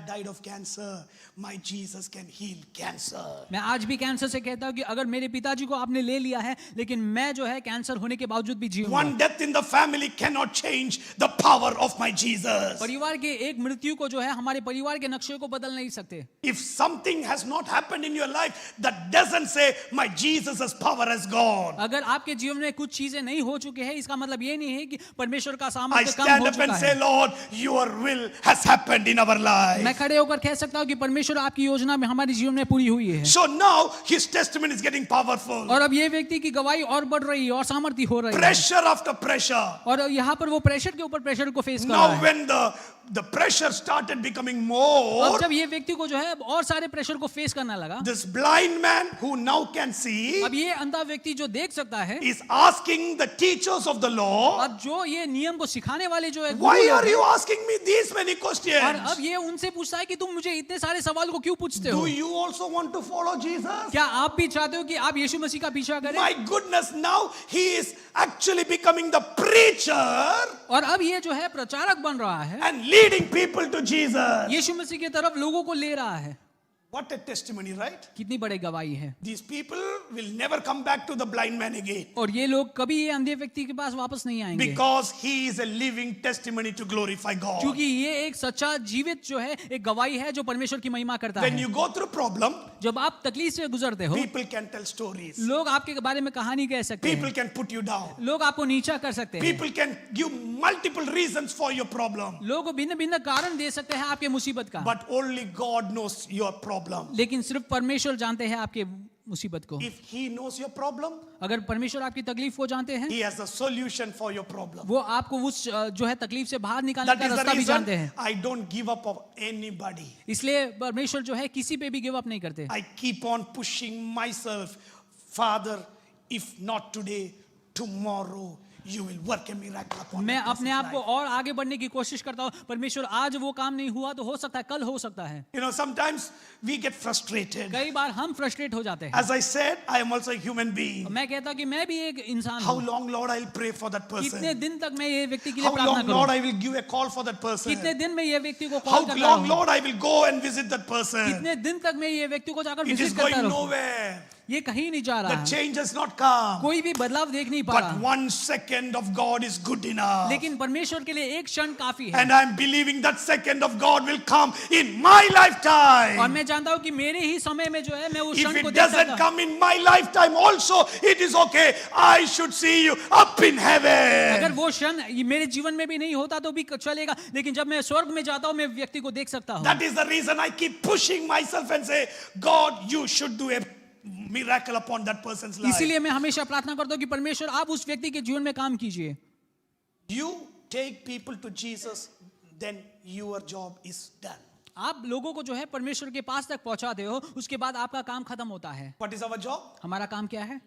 died of cancer, my Jesus can heal cancer. मैं आज भी कैंसर से कहता हूँ कि अगर मेरे पिताजी को आपने ले लिया है, लेकिन मैं जो है कैंसर होने के बावजूद भी जीऊंगा। One death in the family cannot change the power of my Jesus. परिवार के एक मृत्यु को जो है हमारे परिवार के नक्शे को बदल नहीं सकते। If something has not happened in your life, that doesn't say my Jesus has power as God. अगर आपके जीवन में कुछ चीजें नहीं हो चुके हैं, इसका मतलब ये नहीं है कि परमेश्वर का I सामर्थ्य कम stand हो up and चुका say, है। Lord, your will has happened in our मैं life. खड़े होकर कह सकता हूँ कि परमेश्वर आपकी योजना में हमारे जीवन में पूरी हुई है। So now his testimony is getting powerful. और अब ये व्यक्ति की गवाही और बढ़ रही है और सामर्थ्य हो रही है। Pressure after pressure. और यहाँ पर वो प्रेशर के ऊपर प्रेशर को फेस कर Now रहा है। when the pressure started becoming more, अब जब ये व्यक्ति को जो है और सारे प्रेशर को फेस करना लगा, this blind man who now can see अब ये अंधा व्यक्ति जो देख सकता है, is asking the teachers of the law, अब जो ये नियम को सिखाने वाले जो है why गुरु are लोग you asking me these many हैं, और questions? अब ये उनसे पूछता है कि तुम मुझे इतने सारे सवाल को क्यों पूछते हो? Do you also want to follow Jesus? क्या आप भी चाहते हो कि आप यीशु मसीह का पीछा करें? My goodness, now he is actually becoming the preacher और अब ये जो है प्रचारक बन रहा है, and leading people to Jesus. यीशु मसीह की तरफ लोगों को ले रहा है। What a testimony, right? कितनी बड़ी गवाही है। These people will never come back to the blind man again और ये लोग कभी ये अंधे व्यक्ति के पास वापस नहीं आएंगे, because he is a living testimony to glorify God. क्योंकि ये एक सच्चा जीवित जो है एक गवाही है जो परमेश्वर की महिमा करता When है। you go through problem, जब आप तकलीफ से गुजरते हो, people can tell stories. लोग आपके बारे में कहानी कह सकते People हैं, can put you down. लोग आपको नीचा कर सकते हैं, People can give multiple reasons for your problem. लोग भिन्न भिन्न कारण दे सकते हैं आपके मुसीबत का, But only God knows your problem. लेकिन सिर्फ परमेश्वर जानते हैं आपके मुसीबत को। If he knows your problem, अगर परमेश्वर आपकी तकलीफ को जानते हैं, he has a solution for your problem. वो आपको उस जो है तकलीफ से बाहर निकालने That का is the रास्ता भी जानते reason हैं। I don't give up on anybody. इसलिए परमेश्वर जो है किसी पे भी गिव अप नहीं करते। I keep on pushing myself. Father, if not today, tomorrow you will work a miracle upon मैं that अपने person's आप को life. और आगे बढ़ने की कोशिश करता हूँ। परमेश्वर आज वो काम नहीं हुआ तो हो सकता है कल हो सकता है। You know, sometimes we get frustrated. कई बार हम फ्रस्ट्रेट हो जाते हैं। As I said, I am also a human being. मैं कहता हूँ कि मैं भी एक इंसान How हूँ। long, Lord, I'll pray for that कितने person? दिन तक मैं ये व्यक्ति के लिए How प्रार्थना long, Lord, करूँ? I will give a call for that person? कितने दिन में ये व्यक्ति को How कॉल करता long, रहूँ? Lord, I will go and visit that person? कितने दिन तक मैं ये व्यक्ति को जाकर It is विजिट करता going रहूँ? nowhere. ये कहीं नहीं जा रहा The है, change has not come. कोई भी बदलाव देख नहीं पा But रहा। 1 second of God is good enough. लेकिन परमेश्वर के लिए एक क्षण काफी है। And I'm believing that second of God will come in my और lifetime. मैं जानता हूँ कि मेरे ही समय में जो है मैं उस If क्षण को it देख doesn't सकता हूँ। come in my lifetime also, it is okay. I should see you up in अगर heaven. वो क्षण मेरे जीवन में भी नहीं होता तो भी चलेगा, लेकिन जब मैं स्वर्ग में जाता हूँ मैं व्यक्ति को देख सकता हूँ। That is the reason I keep pushing myself and say, God, you should do a miracle upon that person's life. इसीलिए मैं हमेशा प्रार्थना करता हूँ कि परमेश्वर आप उस व्यक्ति के जीवन में काम कीजिए। You take people to Jesus, then your job is done. आप लोगों को जो है परमेश्वर के पास तक पहुंचाते हो, उसके बाद आपका काम खत्म होता है। What is our job? हमारा काम क्या है?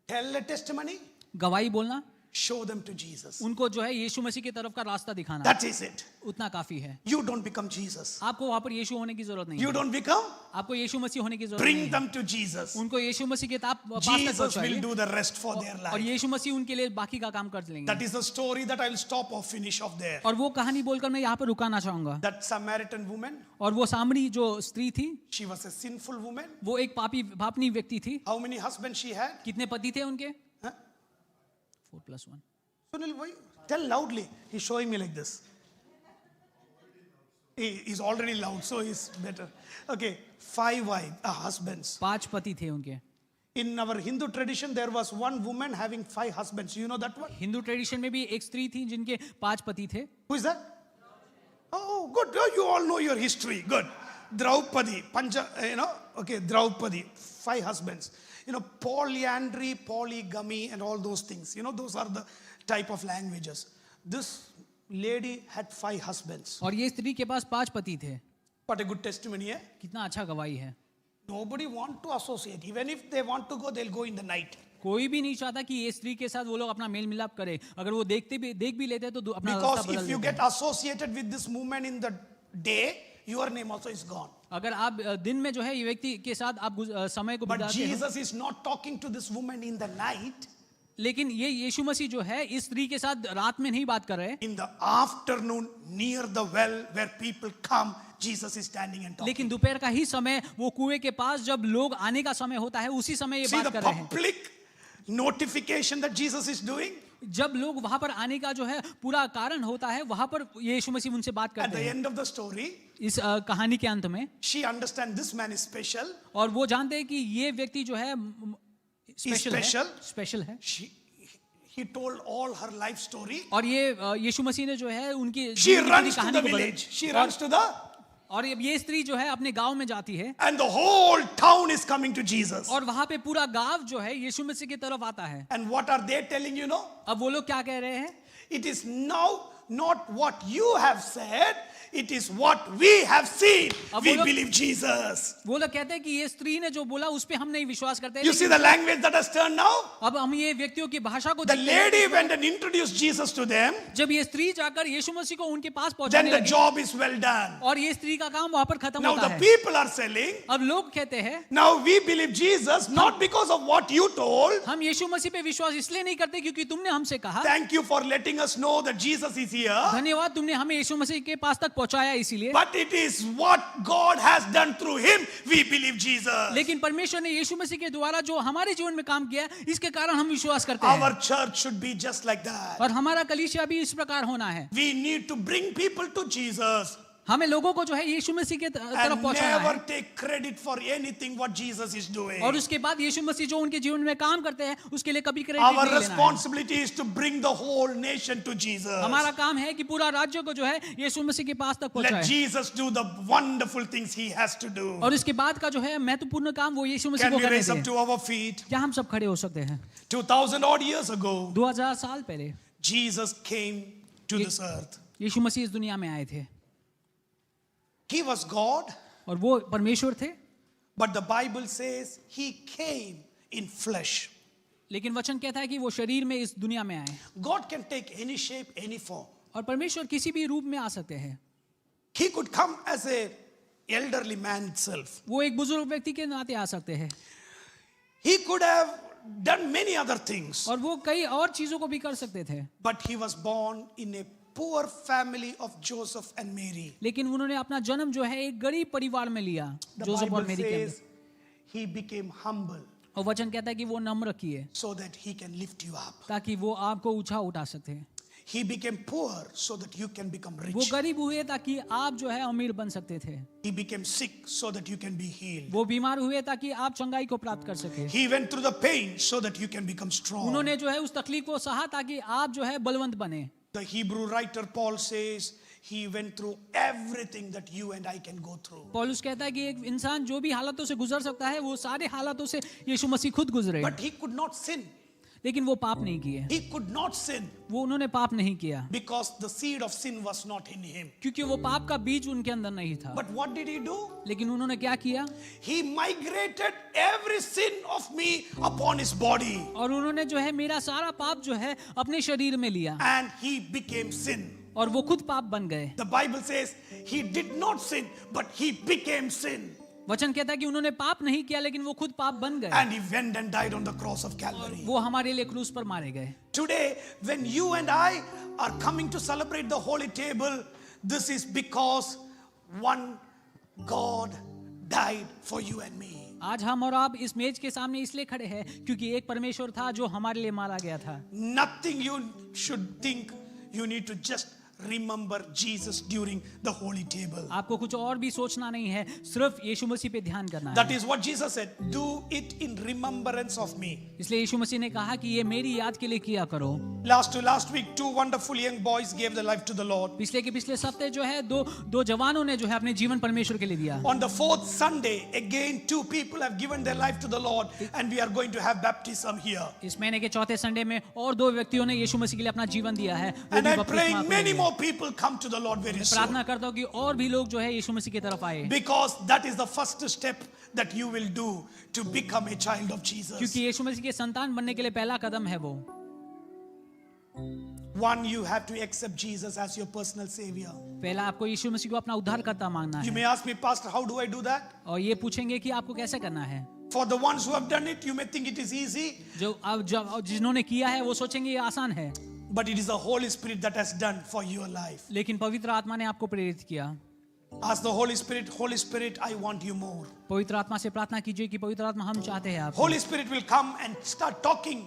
Tell a testimony, गवाही बोलना, show them to Jesus. उनको जो है यीशु मसीह की तरफ का रास्ता दिखाना, That is it. उतना काफी है। You don't become Jesus. आपको वहां पर यीशु होने की जरूरत नहीं You है। don't become. आपको यीशु मसीह होने की जरूरत नहीं Bring है। them to Jesus. उनको यीशु मसीह के पास तक Jesus will पहुंचाइए do the rest for their और life. यीशु मसीह उनके लिए बाकी का काम कर लेंगे। That is the story that I'll stop or finish off there. और वो कहानी बोलकर मैं यहाँ पर रुकाना चाहूंगा। That Samaritan woman, और वो सामरी जो स्त्री थी, she was a sinful woman. वो एक पापनी व्यक्ति थी। How many husbands she had? कितने पति थे उनके? Huh? 4+1। Sunil, why? Tell loudly. He's showing me like this. He's already loud, so he's better. Okay, 5 husbands. 5 पति थे उनके। In our Hindu tradition, there was one woman having 5 husbands. You know that one? Hindu tradition में भी एक स्त्री थी जिनके 5 पति थे। Who is that? Oh, good. Oh, you all know your history. Good. Draupadi, Draupadi, 5 husbands. Polyandry, polygamy, and all those things. Those are the type of languages. This lady had 5 husbands. और ये स्त्री के पास 5 पति थे। What a good testimony, eh? कितना अच्छा गवाही है। Nobody want to associate. Even if they want to go, they'll go in the night. कोई भी नहीं चाहता कि ये स्त्री के साथ वो लोग अपना मेल मिलाप करें। अगर वो देख भी लेते हैं तो अपना रास्ता Because बदल if you देते get हैं। associated with this woman in the day, your name also is gone. अगर आप दिन में जो है ये व्यक्ति के साथ आप समय को But बिताते हो, Jesus is not talking to this woman in the night. लेकिन ये यीशु मसीह जो है इस स्त्री के साथ रात में नहीं बात कर रहे, In the afternoon, near the well where people come, Jesus is standing and talking. लेकिन दोपहर का ही समय वो कुएं के पास जब लोग आने का समय होता है उसी समय ये See बात the कर रहे हैं। public notification that Jesus is doing. जब लोग वहां पर आने का जो है पूरा कारण होता है, वहां पर यीशु मसीह उनसे बात At करते the हैं। end of the story, इस कहानी के अंत में she understands this man is special. और वो जानते हैं कि ये व्यक्ति जो है स्पेशल special. है, स्पेशल है। He told all her life story. और ये यीशु मसीह ने जो है उनकी She जीवन की runs to कहानी the को village. She और runs to the, और ये स्त्री जो है अपने गांव में जाती है and the whole town is coming to Jesus. और वहां पे पूरा गांव जो है यीशु मसीह की तरफ आता है। And what are they telling you know? अब वो लोग क्या कह रहे हैं? It is now not what you have said, it is what we have seen. अब We वो लोग- believe Jesus. वो लोग कहते हैं कि ये स्त्री ने जो बोला उस पे हम नहीं विश्वास करते। You see the language that has turned now? अब हम ये व्यक्तियों की भाषा को The देखते हैं। lady went and introduced Jesus to them. जब ये स्त्री जाकर यीशु मसीह को उनके पास Then पहुंचाने the लगी job is well done. और ये स्त्री का काम वहां पर खत्म Now होता the है। people are selling. अब लोग कहते हैं Now we believe Jesus not because of what you told. हम यीशु मसीह पे विश्वास इसलिए नहीं करते क्योंकि तुमने हमसे कहा। Thank you for letting us know that Jesus is here. धन्यवाद, तुमने हमें यीशु मसीह के पास तक पहुंचाया इसीलिए। But it is what God has done through him. We believe Jesus. लेकिन परमेश्वर ने यीशु मसीह के द्वारा जो हमारे जीवन में काम किया है, इसके कारण हम विश्वास करते हैं। Our church should be just like that. और हमारा कलीसिया भी इस प्रकार होना है। We need to bring people to Jesus हमें लोगों को जो है यीशु मसीह के तरफ and पहुंचाना never है take credit for anything what Jesus is doing. और उसके बाद यीशु मसीह जो उनके जीवन में काम करते हैं उसके लिए कभी क्रेडिट Our नहीं लेना है। responsibility is to bring the whole nation to Jesus. हमारा काम है कि पूरा राज्य को जो है यीशु मसीह के पास तक Let पहुंचाए Jesus do the wonderful things he has to do. और इसके बाद का जो है महत्वपूर्ण काम वो यीशु मसीह Can को we करने raise up दें। to our feet? क्या हम सब खड़े हो सकते हैं? 2000 odd years ago, 2000 साल पहले Jesus came to this earth. यीशु मसीह इस दुनिया में आए थे He was God, और वो परमेश्वर थे, but the Bible says he came in flesh. लेकिन वचन कहता है कि वो शरीर में इस दुनिया में आए God can take any shape, any form. और परमेश्वर किसी भी रूप में आ सकते हैं। He could come as a elderly man itself. वो एक बुजुर्ग व्यक्ति के नाते आ सकते हैं He could have done many other things, और वो कई और चीजों को भी कर सकते थे, but he was born in a poor family of Joseph and Mary. लेकिन उन्होंने अपना जन्म जो है एक गरीब परिवार में लिया, The जोसेफ और Bible मेरी के says अंदर। he became humble और वचन कहता है कि वो नम्र किए so that he can lift you up. ताकि वो आपको ऊंचा उठा सकते हैं। He became poor so that you can become वो rich. गरीब हुए ताकि आप जो है अमीर बन सकते थे। He became sick so that you can be healed. वो बीमार हुए ताकि आप चंगाई को प्राप्त कर सके। He went through the pain so that you can become strong. उन्होंने जो है उस तकलीफ को सहा ताकि आप जो है बलवंत बने। The Hebrew writer Paul says he went through everything that you and I can go through. पौलुस कहता है कि एक इंसान जो भी हालातों से गुजर सकता है वो सारे हालातों से यीशु मसीह खुद गुजरे, But he could not sin. लेकिन वो पाप नहीं किए। He could not sin वो उन्होंने पाप नहीं किया because the seed of sin was not in him. क्योंकि वो पाप का बीज उनके अंदर नहीं था। But what did he do? लेकिन उन्होंने क्या किया? He migrated every sin of me upon his body और उन्होंने जो है मेरा सारा पाप जो है अपने शरीर में लिया and he became sin. और वो खुद पाप बन गए। The Bible says he did not sin, but he became sin. वचन कहता है कि उन्होंने पाप नहीं किया लेकिन वो खुद पाप बन गए। And he went and died on the cross of Calvary. वो हमारे लिए क्रूस पर मारे गए। Today, when you and I are coming to celebrate the holy table, this is because one God died for you and me. आज हम और आप इस मेज के सामने इसलिए खड़े हैं क्योंकि एक परमेश्वर था जो हमारे लिए मारा गया था। Nothing you should think you need to just remember Jesus during the holy table. आपको कुछ और भी सोचना नहीं है, सिर्फ यीशु मसीह पे ध्यान करना That है। is what Jesus said. Do it in remembrance of me. इसलिए यीशु मसीह ने कहा कि ये मेरी याद के लिए किया करो। Last week, two wonderful young boys gave their life to the Lord. पिछले सप्ताह जो है दो जवानों ने जो है अपने जीवन परमेश्वर के लिए दिया। On the fourth Sunday, again two people have given their life to the Lord, and we are going to have baptism here. इस महीने के चौथे संडे में और दो व्यक्तियों ने यीशु मसीह के लिए अपना जीवन दिया है। वो And भी I'm बपतिस्मा praying आपको many देंगे। more people come to the Lord very soon. प्रार्थना करता हूँ कि और भी लोग जो है यीशु मसीह की तरफ आए, Because that is the first step that you will do to become a child of Jesus. क्योंकि यीशु मसीह के संतान बनने के लिए पहला कदम है वो। One, you have to accept Jesus as your personal savior. पहला आपको यीशु मसीह को अपना उद्धारकर्ता मांगना You है। may ask me, Pastor, how do I do that? और ये पूछेंगे कि आपको कैसे करना है। For the ones who have done it, you may think it is easy, जो जिन्होंने किया है वो सोचेंगे ये आसान है, but it is the Holy Spirit that has done for your life. लेकिन पवित्र आत्मा ने आपको प्रेरित किया. Ask the Holy Spirit, I want you more. पवित्र आत्मा से प्रार्थना कीजिए कि पवित्र आत्मा हम चाहते हैं आपको. Holy Spirit will come and start talking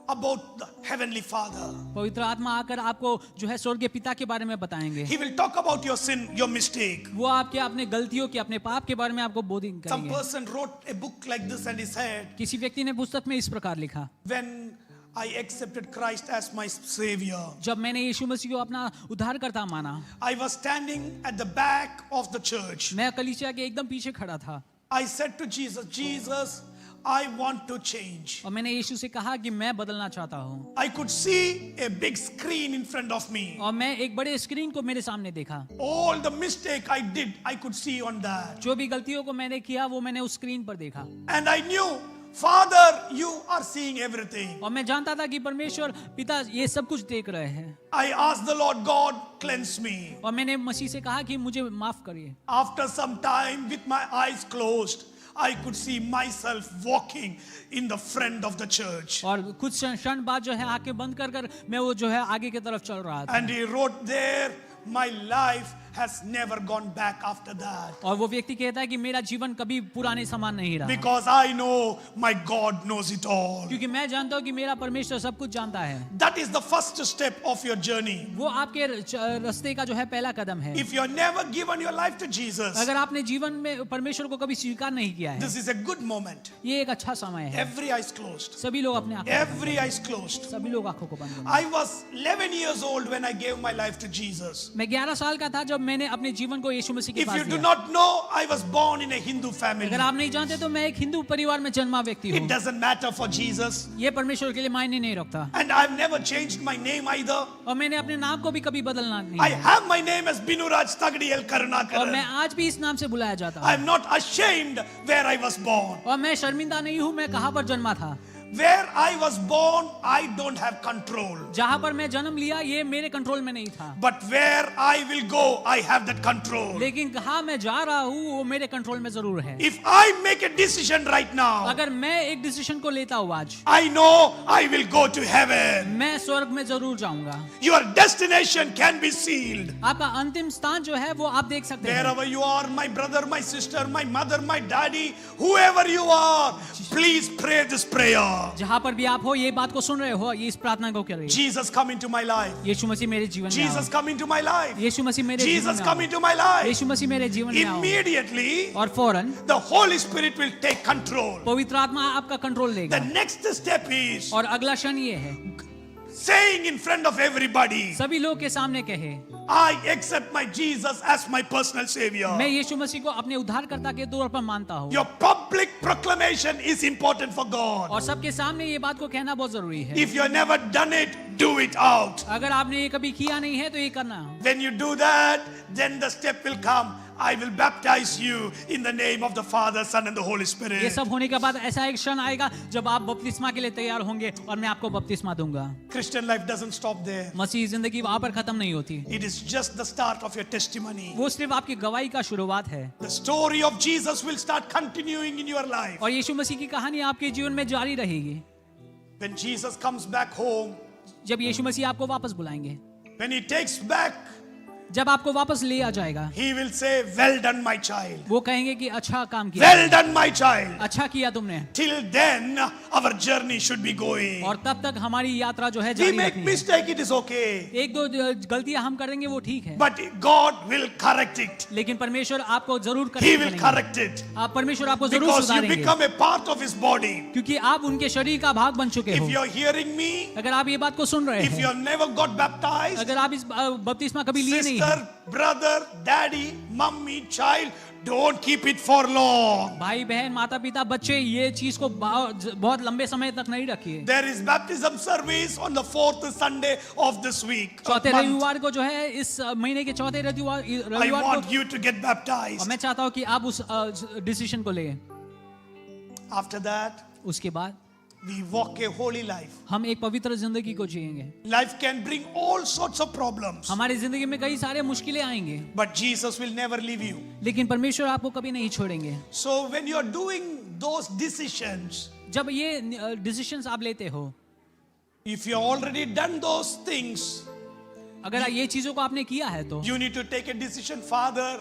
about the Heavenly Father. पवित्र आत्मा आकर आपको जो है स्वर्गीय पिता के बारे में बताएंगे. He will talk about your sin, your mistake. वो आपके अपने गलतियों के अपने पाप के बारे में आपको बोधित Some करेंगे. person wrote a book like this and he said, किसी व्यक्ति ने पुस्तक में इस प्रकार लिखा, when I accepted Christ as my Savior, जब मैंने यीशु मसीह को अपना उद्धारकर्ता माना, I was standing at the back of the church. मैं कलीसिया के एकदम पीछे खड़ा था. I said to Jesus, Jesus, I want to change. और मैंने यीशु से कहा कि मैं बदलना चाहता हूँ. I could see a big screen in front of me. और मैं एक बड़े स्क्रीन को मेरे सामने देखा. All the mistake I did, I could see on that. जो भी गलतियों को मैंने किया वो मैंने उस स्क्रीन पर देखा. And I knew, Father, you are seeing everything. और मैं जानता था कि परमेश्वर पिता ये सब कुछ देख रहे हैं. I asked the Lord God, cleanse me. और मैंने मसीह से कहा कि मुझे माफ करिए. After some time, with my eyes closed, I could see myself walking in the front of the church. और कुछ क्षण बाद जो है आंखें बंद कर कर मैं वो जो है आगे की तरफ चल रहा था. And he wrote there, my life has never gone back after that. और वो व्यक्ति कहता है कि मेरा जीवन कभी पुराने समान नहीं रहा. Because I know my God knows it all. क्योंकि मैं जानता हूँ कि मेरा परमेश्वर सब कुछ जानता है. That is the first step of your journey. वो आपके रास्ते का जो है पहला कदम है. If you have never given your life to Jesus, अगर आपने जीवन में परमेश्वर को कभी स्वीकार नहीं किया है, this is a good moment. ये एक अच्छा समय है. Every eyes closed. सभी लोग अपने आंखों Every eyes closed. सभी लोग आंखों को बंद करें. I was 11 years old when I gave my life to Jesus. मैं 11 साल का था जब मैंने अपने जीवन को यीशु मसीह के If पास you do दिया. not know, I was born in a Hindu family. अगर आप नहीं जानते तो मैं एक हिंदू परिवार में जन्मा व्यक्ति It हूँ. doesn't matter for Jesus. ये परमेश्वर के लिए मायने नहीं रखता. And I've never changed my name either. और मैंने अपने नाम को भी कभी बदलना नहीं. I have my name as Binuraj Tagdiyal और मैं Karunakaran. आज भी इस नाम से बुलाया जाता हूँ. I'm not ashamed where I was born. और मैं शर्मिंदा नहीं हूँ मैं कहाँ पर जन्मा था. Where I was born, I don't have control. जहाँ पर मैं जन्म लिया ये मेरे कंट्रोल में नहीं था. But where I will go, I have that control. लेकिन कहाँ मैं जा रहा हूँ वो मेरे कंट्रोल में जरूर है. If I make a decision right now, अगर मैं एक डिसीजन को लेता हूँ आज, I know I will go to heaven. मैं स्वर्ग में जरूर जाऊंगा. Your destination can be sealed. आपका अंतिम स्थान जो है वो आप देख सकते हैं. Wherever you are, my brother, my sister, my mother, my daddy, whoever you are, please pray this prayer. जहाँ पर भी आप हो ये बात को सुन रहे हो ये इस प्रार्थना को करिए. Jesus, come into my life. यीशु मसीह मेरे जीवन में Jesus, आओ. come into my life. यीशु मसीह मेरे जीवन Jesus, में come आओ. into my life. यीशु मसीह मेरे जीवन में आओ. Immediately, और फौरन the Holy Spirit will take control. पवित्र आत्मा आपका कंट्रोल The लेगा. next step is और अगला क्षण ये है saying in front of everybody, सभी लोग के सामने कहे I accept my Jesus as my personal Savior. मैं यीशु मसीह को अपने उद्धारकर्ता के तौर पर मानता हूँ. Your public proclamation is important for God. और सबके सामने ये बात को कहना बहुत जरूरी है. If you have never done it, do it out. अगर आपने ये कभी किया नहीं है तो ये करना. When you do that, then the step will come. I will baptize you in the name of the Father, Son, and the Holy ये Spirit. सब होने के बाद ऐसा एक क्षण आएगा जब आप बपतिस्मा के लिए तैयार होंगे और मैं आपको बपतिस्मा दूंगा. Christian life doesn't stop there. मसीह जिंदगी वहां पर खत्म नहीं होती. It is just the start of your testimony. वो सिर्फ आपकी गवाही का शुरुआत है. The story of Jesus will start continuing in your life. और यीशु मसीह की कहानी आपके जीवन में जारी रहेगी. When Jesus comes back home, जब यीशु मसीह आपको वापस बुलाएंगे, when he takes back, जब आपको वापस लिया जाएगा, he will say, well done, my child. वो कहेंगे कि अच्छा काम किया. Well done, my child. अच्छा किया तुमने. Till then, our journey should be going. और तब तक हमारी यात्रा जो है We जारी make रखनी है. mistake, it is okay. एक दो गलतियां हम करेंगे वो ठीक है. But God will correct it. लेकिन परमेश्वर आपको जरूर He will करेंगे. correct it. आप परमेश्वर आपको जरूर Because you सुधारेंगे. become a part of His body. क्योंकि आप उनके शरीर का भाग बन चुके हो. If you're hearing me, अगर आप ये बात को सुन रहे if you हैं, have never got baptized, अगर आप इस बपतिस्मा कभी लिए नहीं हैं, sister, brother, daddy, mummy, child, don't keep it for long. भाई बहन माता पिता बच्चे ये चीज को बहुत लंबे समय तक नहीं रखिए. There is baptism service on the 4th Sunday of this week. चौथे month. रविवार को जो है इस महीने के चौथे I रविवार want को, you to get और baptized. मैं चाहता हूँ कि आप उस डिसीजन को लें. After that, उसके बाद we walk a holy life. हम एक पवित्र जिंदगी को जिएंगे। Life can bring all sorts of problems, हमारी जिंदगी में कई सारे मुश्किलें आएंगे, but Jesus will never leave you. लेकिन परमेश्वर आपको कभी नहीं छोड़ेंगे। So when you are doing those decisions, जब ये डिसीजंस आप लेते हो, if you have already done those things, अगर ये चीजों को आपने किया है तो you need to take a decision. Father,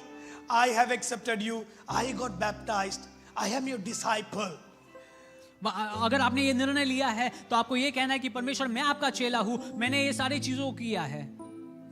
I have accepted you. I got baptized. I am your disciple. अगर आपने ये निर्णय लिया है तो आपको ये कहना है कि परमेश्वर मैं आपका चेला हूं, मैंने ये सारी चीजों को किया है।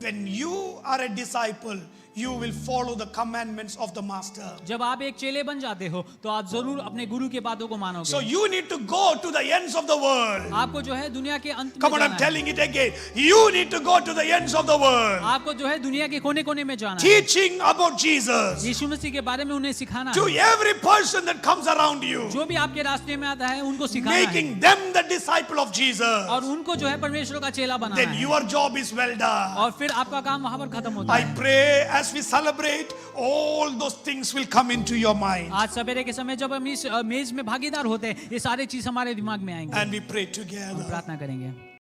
When you are a disciple, you will follow the commandments of the master. जब आप एक चेले बन जाते हो तो आप जरूर अपने गुरु के बातों को मानोगे। So you need to go to the ends of the world. आपको जो है दुनिया के अंत में Come on, जाना I'm है। telling it again. You need to go to the ends of the world. आपको जो है दुनिया के कोने कोने में जाना है। Teaching about Jesus यीशु मसीह के बारे में उन्हें सिखाना to है। every person that comes around you. जो भी आपके रास्ते में आता है उनको सिखाना है Making them the disciple of Jesus. और उनको जो है परमेश्वर का चेला बनाना Then है। your job is well done. और फिर आपका काम वहां पर खत्म होता I है। pray as we celebrate, all those things will come into your mind. आज सवेरे के समय जब हम इस मेज में भागीदार होते हैं, ये सारे चीज हमारे दिमाग में आएंगे। And we pray together. प्रार्थना करेंगे।